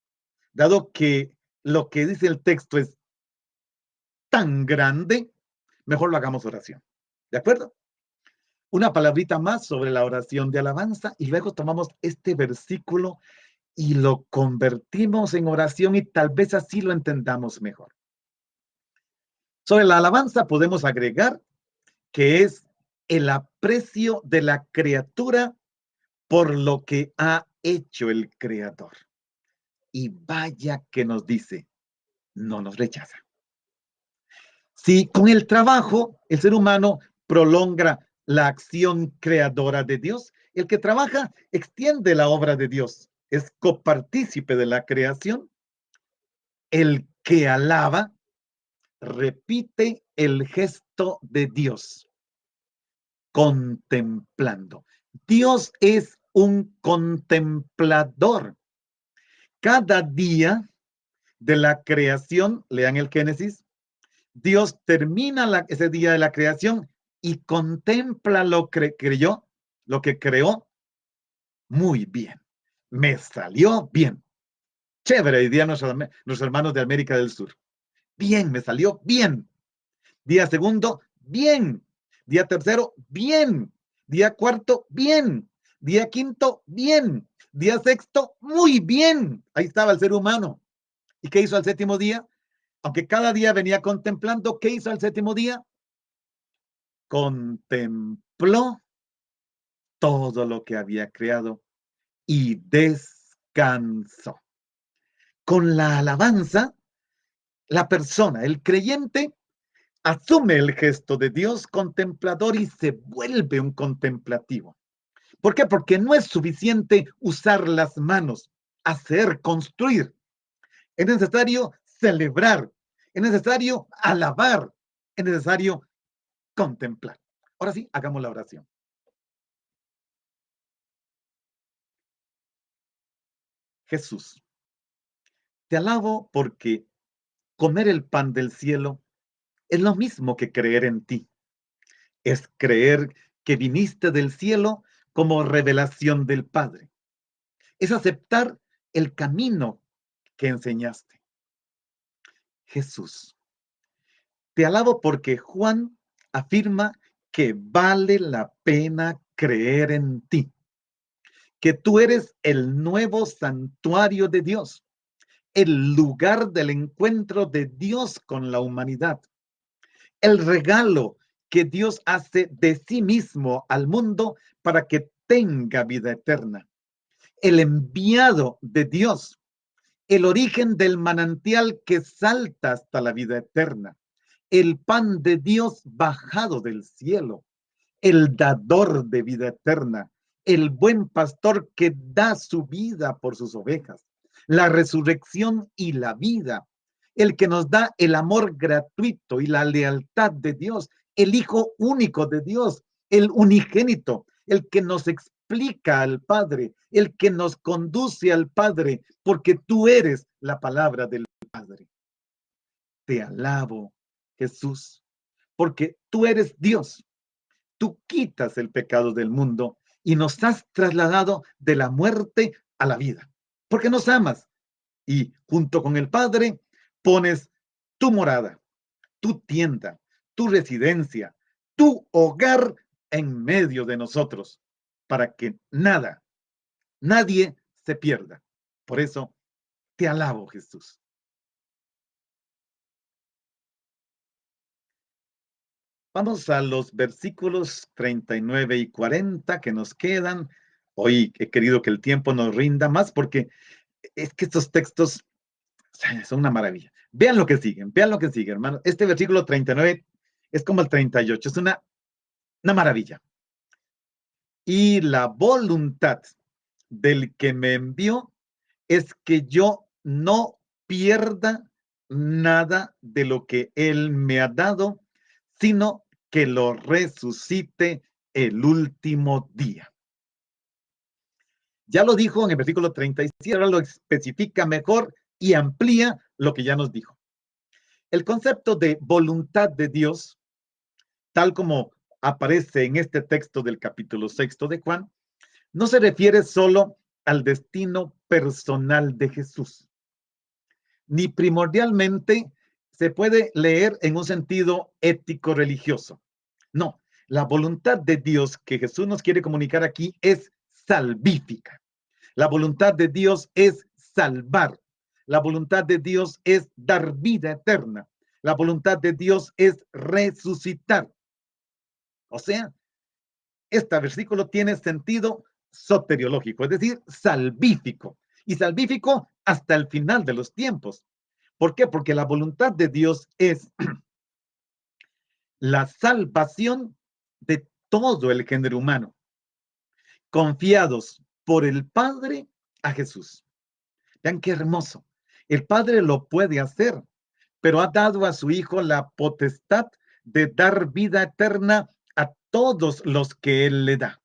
dado que lo que dice el texto es tan grande, mejor lo hagamos oración. ¿De acuerdo? Una palabrita más sobre la oración de alabanza y luego tomamos este versículo y lo convertimos en oración y tal vez así lo entendamos mejor. Sobre la alabanza podemos agregar que es el aprecio de la criatura por lo que ha hecho el Creador. Y vaya que nos dice, no nos rechaza. Si con el trabajo el ser humano prolonga la acción creadora de Dios, el que trabaja extiende la obra de Dios, es copartícipe de la creación. El que alaba repite el gesto de Dios, contemplando. Dios es un contemplador. Cada día de la creación, lean el Génesis, Dios termina ese día de la creación y contempla lo que creyó, lo que creó muy bien. Me salió bien. Chévere, dirían nuestros hermanos de América del Sur. Bien, me salió bien. Día segundo, bien. Día tercero, bien. Día cuarto, bien. Día quinto, bien. Día sexto, muy bien. Ahí estaba el ser humano. ¿Y qué hizo al séptimo día? Aunque cada día venía contemplando, ¿qué hizo al séptimo día? Contempló todo lo que había creado y descansó. Con la alabanza, la persona, el creyente, asume el gesto de Dios contemplador y se vuelve un contemplativo. ¿Por qué? Porque no es suficiente usar las manos, hacer, construir. Es necesario celebrar, es necesario alabar, es necesario contemplar. Ahora sí, hagamos la oración. Jesús, te alabo porque comer el pan del cielo es lo mismo que creer en ti. Es creer que viniste del cielo como revelación del Padre. Es aceptar el camino que enseñaste. Jesús, te alabo porque Juan afirma que vale la pena creer en ti, que tú eres el nuevo santuario de Dios, el lugar del encuentro de Dios con la humanidad, el regalo que Dios hace de sí mismo al mundo para que tenga vida eterna, el enviado de Dios, el origen del manantial que salta hasta la vida eterna, el pan de Dios bajado del cielo, el dador de vida eterna, el buen pastor que da su vida por sus ovejas, la resurrección y la vida, el que nos da el amor gratuito y la lealtad de Dios, el Hijo único de Dios, el unigénito, el que nos explica al Padre, el que nos conduce al Padre, porque tú eres la palabra del Padre. Te alabo, Jesús, porque tú eres Dios. Tú quitas el pecado del mundo y nos has trasladado de la muerte a la vida, porque nos amas y junto con el Padre pones tu morada, tu tienda, tu residencia, tu hogar en medio de nosotros, para que nada, nadie se pierda. Por eso te alabo, Jesús. Vamos a los versículos 39 y 40 que nos quedan. Hoy he querido que el tiempo nos rinda más porque es que estos textos son una maravilla. Vean lo que sigue, hermano. Este versículo 39 es como el 38, es una maravilla. Y la voluntad del que me envió es que yo no pierda nada de lo que él me ha dado, sino que lo resucite el último día. Ya lo dijo en el versículo 37, ahora lo especifica mejor y amplía lo que ya nos dijo. El concepto de voluntad de Dios, tal como aparece en este texto del capítulo 6 de Juan, no se refiere solo al destino personal de Jesús, ni primordialmente se puede leer en un sentido ético-religioso. No, la voluntad de Dios que Jesús nos quiere comunicar aquí es salvífica. La voluntad de Dios es salvar. La voluntad de Dios es dar vida eterna. La voluntad de Dios es resucitar. O sea, este versículo tiene sentido soteriológico, es decir, salvífico. Y salvífico hasta el final de los tiempos. ¿Por qué? Porque la voluntad de Dios es la salvación de todo el género humano, confiados por el Padre a Jesús. Vean qué hermoso. El Padre lo puede hacer, pero ha dado a su Hijo la potestad de dar vida eterna a todos los que Él le da.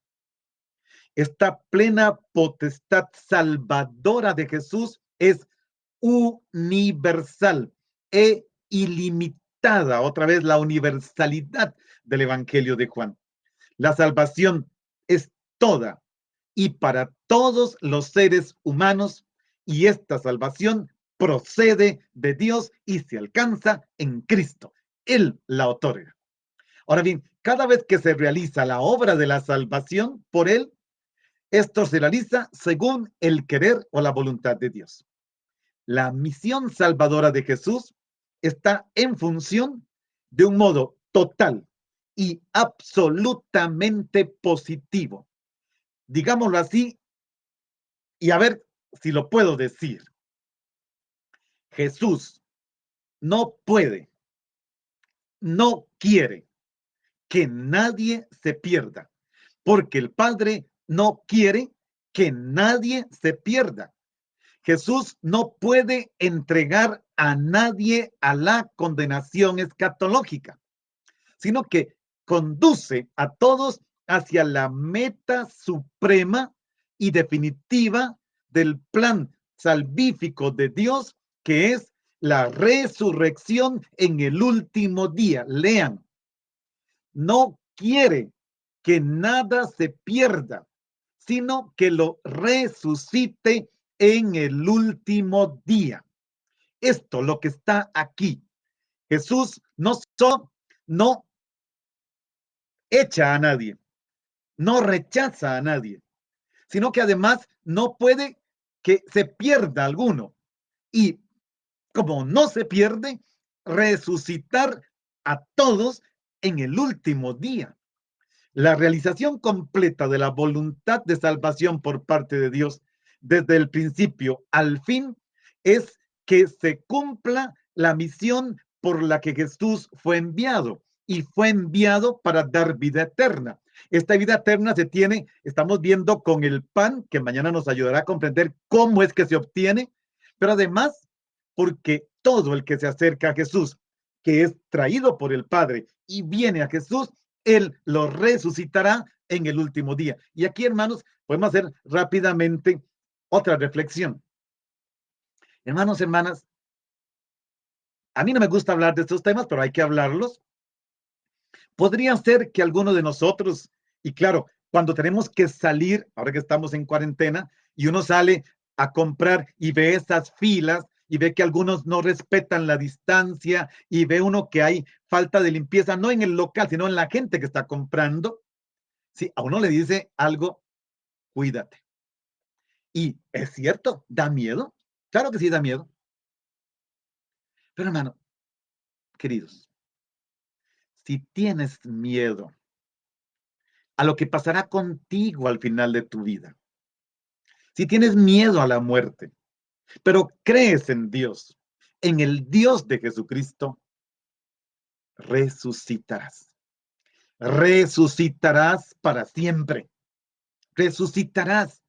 Esta plena potestad salvadora de Jesús es universal e ilimitada. Otra vez la universalidad del Evangelio de Juan. La salvación es toda y para todos los seres humanos, y esta salvación procede de Dios y se alcanza en Cristo. Él la otorga. Ahora bien, cada vez que se realiza la obra de la salvación por Él, esto se realiza según el querer o la voluntad de Dios. La misión salvadora de Jesús está en función de un modo total y absolutamente positivo. Digámoslo así, y a ver si lo puedo decir. Jesús no puede, no quiere que nadie se pierda, porque el Padre no quiere que nadie se pierda. Jesús no puede entregar a nadie a la condenación escatológica, sino que conduce a todos hacia la meta suprema y definitiva del plan salvífico de Dios, que es la resurrección en el último día. Lean, no quiere que nada se pierda, sino que lo resucite en el último día. Esto, lo que está aquí. Jesús no solo no echa a nadie, no rechaza a nadie, sino que además no puede que se pierda alguno. Y como no se pierde, resucitar a todos en el último día. La realización completa de la voluntad de salvación por parte de Dios desde el principio al fin es que se cumpla la misión por la que Jesús fue enviado, y fue enviado para dar vida eterna. Esta vida eterna se tiene, estamos viendo con el pan, que mañana nos ayudará a comprender cómo es que se obtiene, pero además porque todo el que se acerca a Jesús, que es traído por el Padre y viene a Jesús, Él lo resucitará en el último día. Y aquí, hermanos, podemos hacer rápidamente otra reflexión. Hermanos, hermanas, a mí no me gusta hablar de estos temas, pero hay que hablarlos. Podría ser que alguno de nosotros, y claro, cuando tenemos que salir, ahora que estamos en cuarentena, y uno sale a comprar y ve esas filas y ve que algunos no respetan la distancia y ve uno que hay falta de limpieza, no en el local, sino en la gente que está comprando, si a uno le dice algo, cuídate. Y es cierto, da miedo. Claro que sí da miedo. Pero hermano, queridos, si tienes miedo a lo que pasará contigo al final de tu vida, si tienes miedo a la muerte, pero crees en Dios, en el Dios de Jesucristo, resucitarás. Resucitarás para siempre. Resucitarás.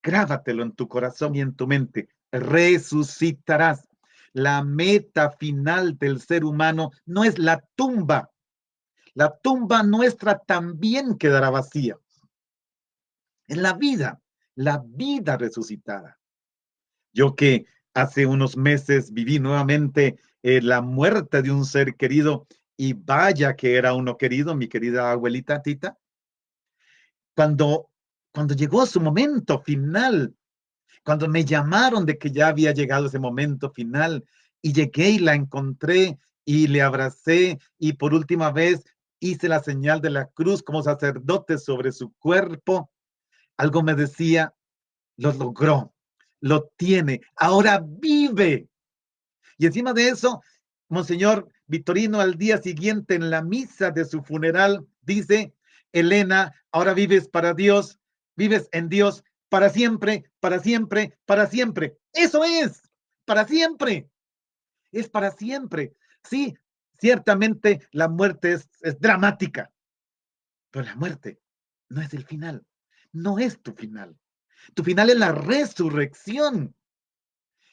Grábatelo en tu corazón y en tu mente. Resucitarás. La meta final del ser humano no es la tumba. La tumba nuestra también quedará vacía. Es la vida resucitada. Yo que hace unos meses viví nuevamente la muerte de un ser querido, y vaya que era uno querido, mi querida abuelita Tita, cuando, cuando llegó su momento final, cuando me llamaron de que ya había llegado ese momento final, y llegué y la encontré y le abracé, y por última vez hice la señal de la cruz como sacerdote sobre su cuerpo, algo me decía, lo logró, lo tiene, ahora vive. Y encima de eso, Monseñor Vitorino al día siguiente en la misa de su funeral dice, Elena, ahora vives para Dios, vives en Dios para siempre, para siempre, para siempre. Eso es, para siempre, es para siempre. Sí, ciertamente la muerte es dramática, pero la muerte no es el final, no es tu final. Tu final es la resurrección.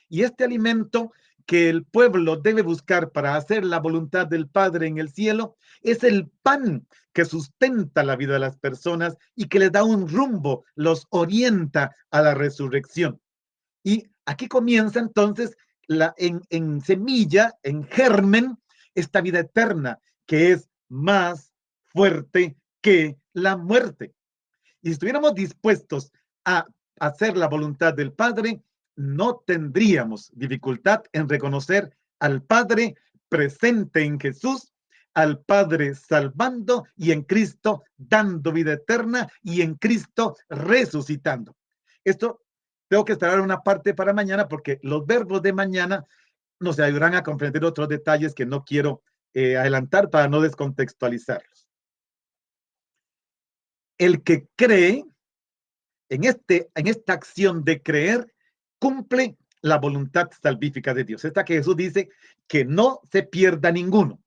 Y este alimento que el pueblo debe buscar para hacer la voluntad del Padre en el cielo es el pan que sustenta la vida de las personas y que les da un rumbo, los orienta a la resurrección. Y aquí comienza entonces en semilla, en germen, esta vida eterna que es más fuerte que la muerte. Y si estuviéramos dispuestos a hacer la voluntad del Padre, no tendríamos dificultad en reconocer al Padre presente en Jesús, al Padre salvando y en Cristo dando vida eterna y en Cristo resucitando. Esto tengo que esperar una parte para mañana porque los verbos de mañana nos ayudarán a comprender otros detalles que no quiero adelantar para no descontextualizarlos. El que cree en esta acción de creer, cumple la voluntad salvífica de Dios. Esta que Jesús dice que no se pierda ninguno,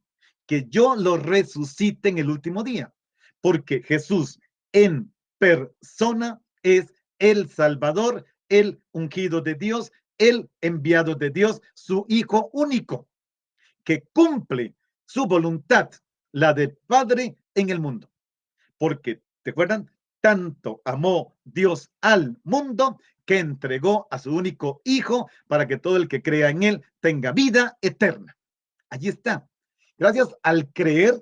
que yo lo resucite en el último día, porque Jesús en persona es el Salvador, el ungido de Dios, el enviado de Dios, su Hijo único, que cumple su voluntad, la del Padre en el mundo. Porque, ¿te acuerdan? Tanto amó Dios al mundo que entregó a su único Hijo para que todo el que crea en Él tenga vida eterna. Allí está. Gracias al creer,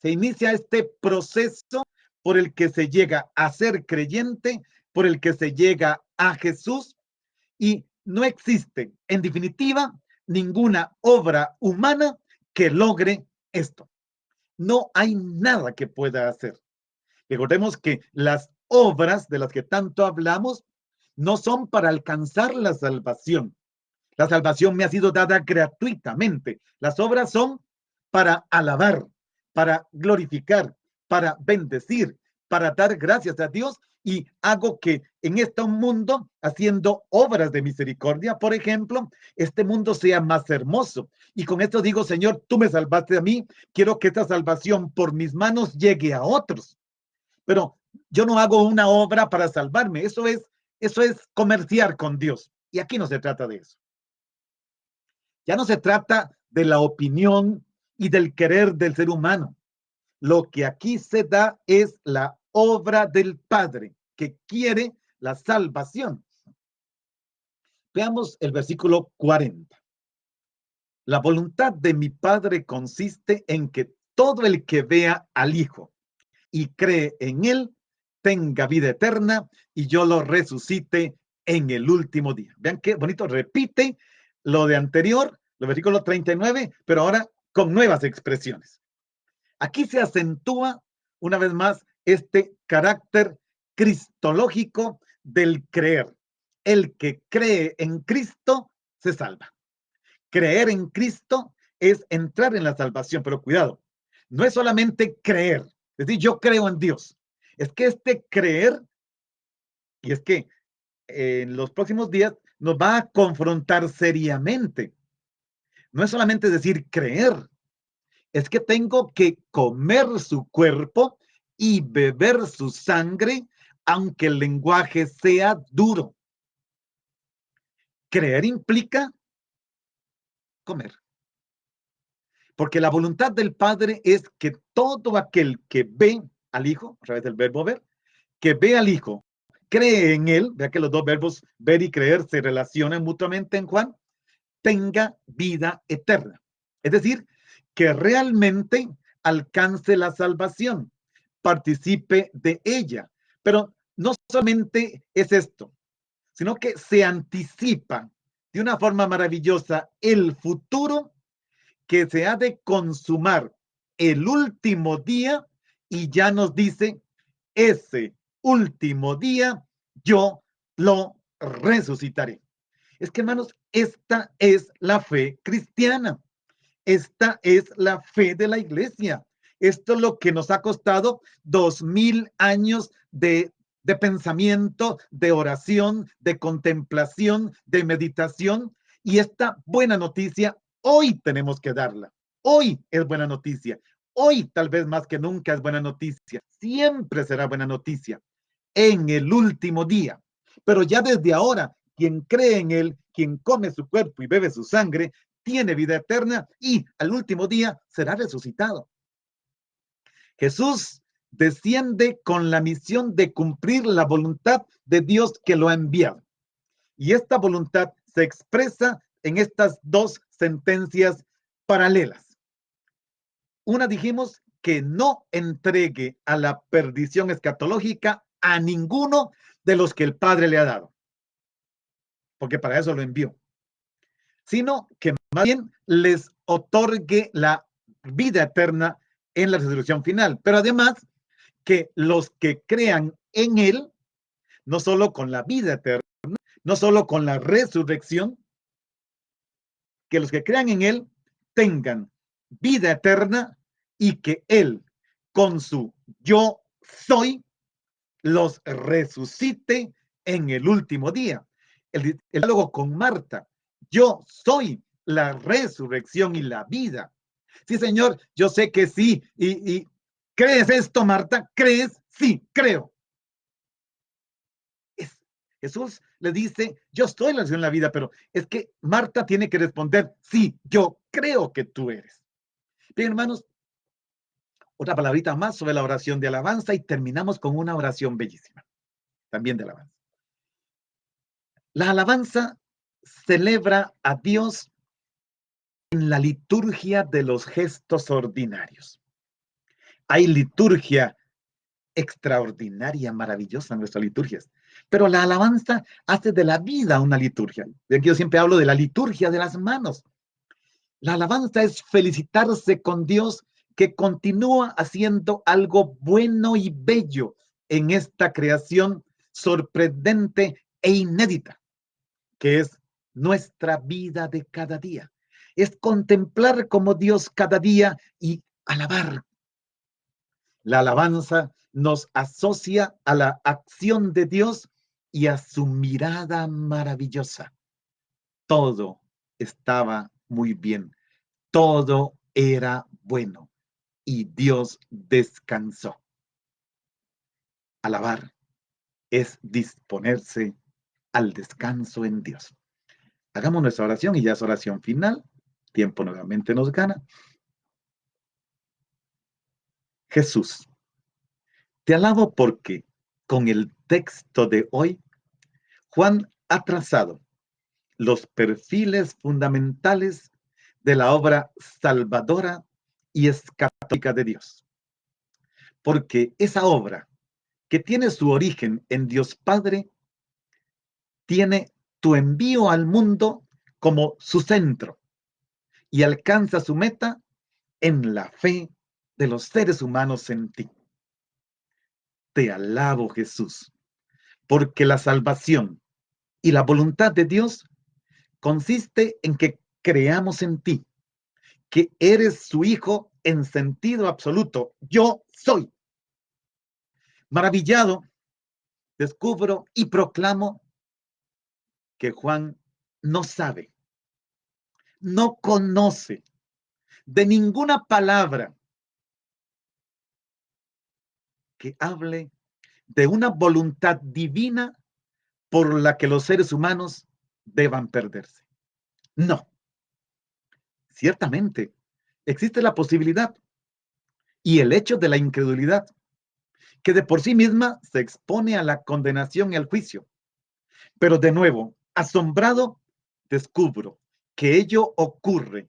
Se inicia este proceso por el que se llega a ser creyente, por el que se llega a Jesús, y no existe, en definitiva, ninguna obra humana que logre esto. No hay nada que pueda hacer. Recordemos que las obras de las que tanto hablamos no son para alcanzar la salvación. La salvación me ha sido dada gratuitamente. Las obras son para alabar, para glorificar, para bendecir, para dar gracias a Dios, y hago que en este mundo, haciendo obras de misericordia, por ejemplo, este mundo sea más hermoso. Y con esto digo, Señor, tú me salvaste a mí, quiero que esta salvación por mis manos llegue a otros. Pero yo no hago una obra para salvarme, eso es comerciar con Dios. Y aquí no se trata de eso. Ya no se trata de la opinión y del querer del ser humano. Lo que aquí se da es la obra del Padre, que quiere la salvación. Veamos el versículo 40. La voluntad de mi Padre consiste en que todo el que vea al Hijo y cree en él tenga vida eterna y yo lo resucite en el último día. Vean qué bonito, repite lo de anterior, el versículo 39, pero ahora con nuevas expresiones. Aquí se acentúa una vez más este carácter cristológico del creer. El que cree en Cristo se salva. Creer en Cristo es entrar en la salvación, pero cuidado, no es solamente creer, es decir, yo creo en Dios. Es que este creer, y es que en los próximos días nos va a confrontar seriamente. No es solamente decir creer, es que tengo que comer su cuerpo y beber su sangre, aunque el lenguaje sea duro. Creer implica comer. Porque la voluntad del Padre es que todo aquel que ve al Hijo, a través del verbo ver, que ve al Hijo, cree en Él, vea que los dos verbos ver y creer se relacionan mutuamente en Juan, tenga vida eterna. Es decir, que realmente alcance la salvación, participe de ella. Pero no solamente es esto, sino que se anticipa de una forma maravillosa el futuro que se ha de consumar el último día, y ya nos dice, ese último día yo lo resucitaré. Es que, hermanos, esta es la fe cristiana. Esta es la fe de la iglesia. Esto es lo que nos ha costado 2000 años de pensamiento, de oración, de contemplación, de meditación. Y esta buena noticia hoy tenemos que darla. Hoy es buena noticia. Hoy tal vez más que nunca es buena noticia. Siempre será buena noticia en el último día. Pero ya desde ahora, quien cree en él, quien come su cuerpo y bebe su sangre, tiene vida eterna y al último día será resucitado. Jesús desciende con la misión de cumplir la voluntad de Dios que lo ha enviado. Y esta voluntad se expresa en estas dos sentencias paralelas. Una dijimos que no entregue a la perdición escatológica a ninguno de los que el Padre le ha dado, porque para eso lo envió, sino que más bien les otorgue la vida eterna en la resurrección final. Pero además, que los que crean en él, no solo con la vida eterna, no solo con la resurrección, que los que crean en él tengan vida eterna y que él, con su yo soy, los resucite en el último día. El diálogo con Marta, yo soy la resurrección y la vida. Sí, Señor, yo sé que sí. ¿Y crees esto, Marta? ¿Crees? Sí, creo. Jesús le dice, yo estoy en la resurrección y la vida, pero es que Marta tiene que responder, sí, yo creo que tú eres. Bien, hermanos, otra palabrita más sobre la oración de alabanza y terminamos con una oración bellísima, también de alabanza. La alabanza celebra a Dios en la liturgia de los gestos ordinarios. Hay liturgia extraordinaria, maravillosa en nuestras liturgias. Pero la alabanza hace de la vida una liturgia. De aquí yo siempre hablo de la liturgia de las manos. La alabanza es felicitarse con Dios que continúa haciendo algo bueno y bello en esta creación sorprendente e inédita, que es nuestra vida de cada día. Es contemplar como Dios cada día y alabar. La alabanza nos asocia a la acción de Dios y a su mirada maravillosa. Todo estaba muy bien, todo era bueno y Dios descansó. Alabar es disponerse al descanso en Dios. Hagamos nuestra oración y ya es oración final. Tiempo nuevamente nos gana. Jesús, te alabo porque con el texto de hoy, Juan ha trazado los perfiles fundamentales de la obra salvadora y escatológica de Dios. Porque esa obra, que tiene su origen en Dios Padre, tiene tu envío al mundo como su centro y alcanza su meta en la fe de los seres humanos en ti. Te alabo, Jesús, porque la salvación y la voluntad de Dios consiste en que creamos en ti, que eres su Hijo en sentido absoluto. Yo soy. Maravillado, descubro y proclamo que Juan no sabe, no conoce de ninguna palabra que hable de una voluntad divina por la que los seres humanos deban perderse. No, ciertamente existe la posibilidad y el hecho de la incredulidad, que de por sí misma se expone a la condenación y al juicio. Pero de nuevo, asombrado, descubro que ello ocurre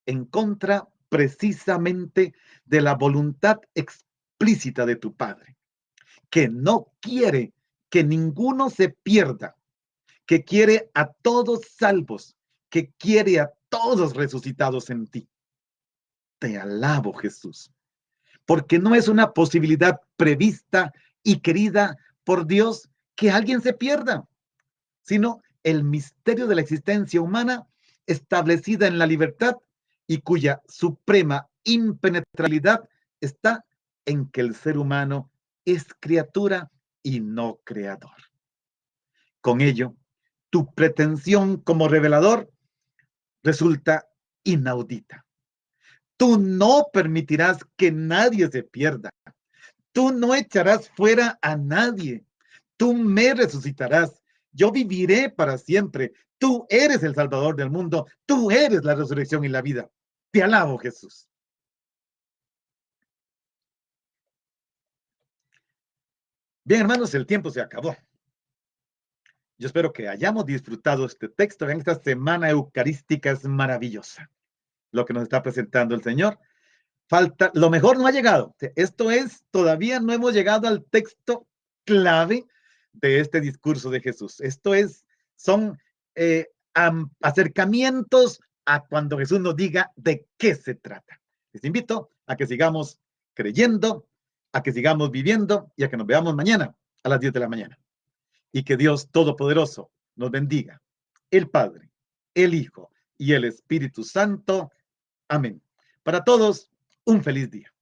en contra precisamente de la voluntad explícita de tu Padre, que no quiere que ninguno se pierda, que quiere a todos salvos, que quiere a todos resucitados en ti. Te alabo, Jesús, porque no es una posibilidad prevista y querida por Dios que alguien se pierda, sino el misterio de la existencia humana establecida en la libertad y cuya suprema impenetrabilidad está en que el ser humano es criatura y no creador. Con ello, tu pretensión como revelador resulta inaudita. Tú no permitirás que nadie se pierda. Tú no echarás fuera a nadie. Tú me resucitarás. Yo viviré para siempre. Tú eres el Salvador del mundo. Tú eres la resurrección y la vida. Te alabo, Jesús. Bien, hermanos, el tiempo se acabó. Yo espero que hayamos disfrutado este texto en esta semana eucarística. Es maravillosa lo que nos está presentando el Señor. Falta, lo mejor no ha llegado. Esto es, todavía no hemos llegado al texto clave de este discurso de Jesús. Esto es, son acercamientos a cuando Jesús nos diga de qué se trata. Les invito a que sigamos creyendo, a que sigamos viviendo y a que nos veamos mañana a las 10 de la mañana. Y que Dios Todopoderoso nos bendiga, el Padre, el Hijo y el Espíritu Santo. Amén. Para todos, un feliz día.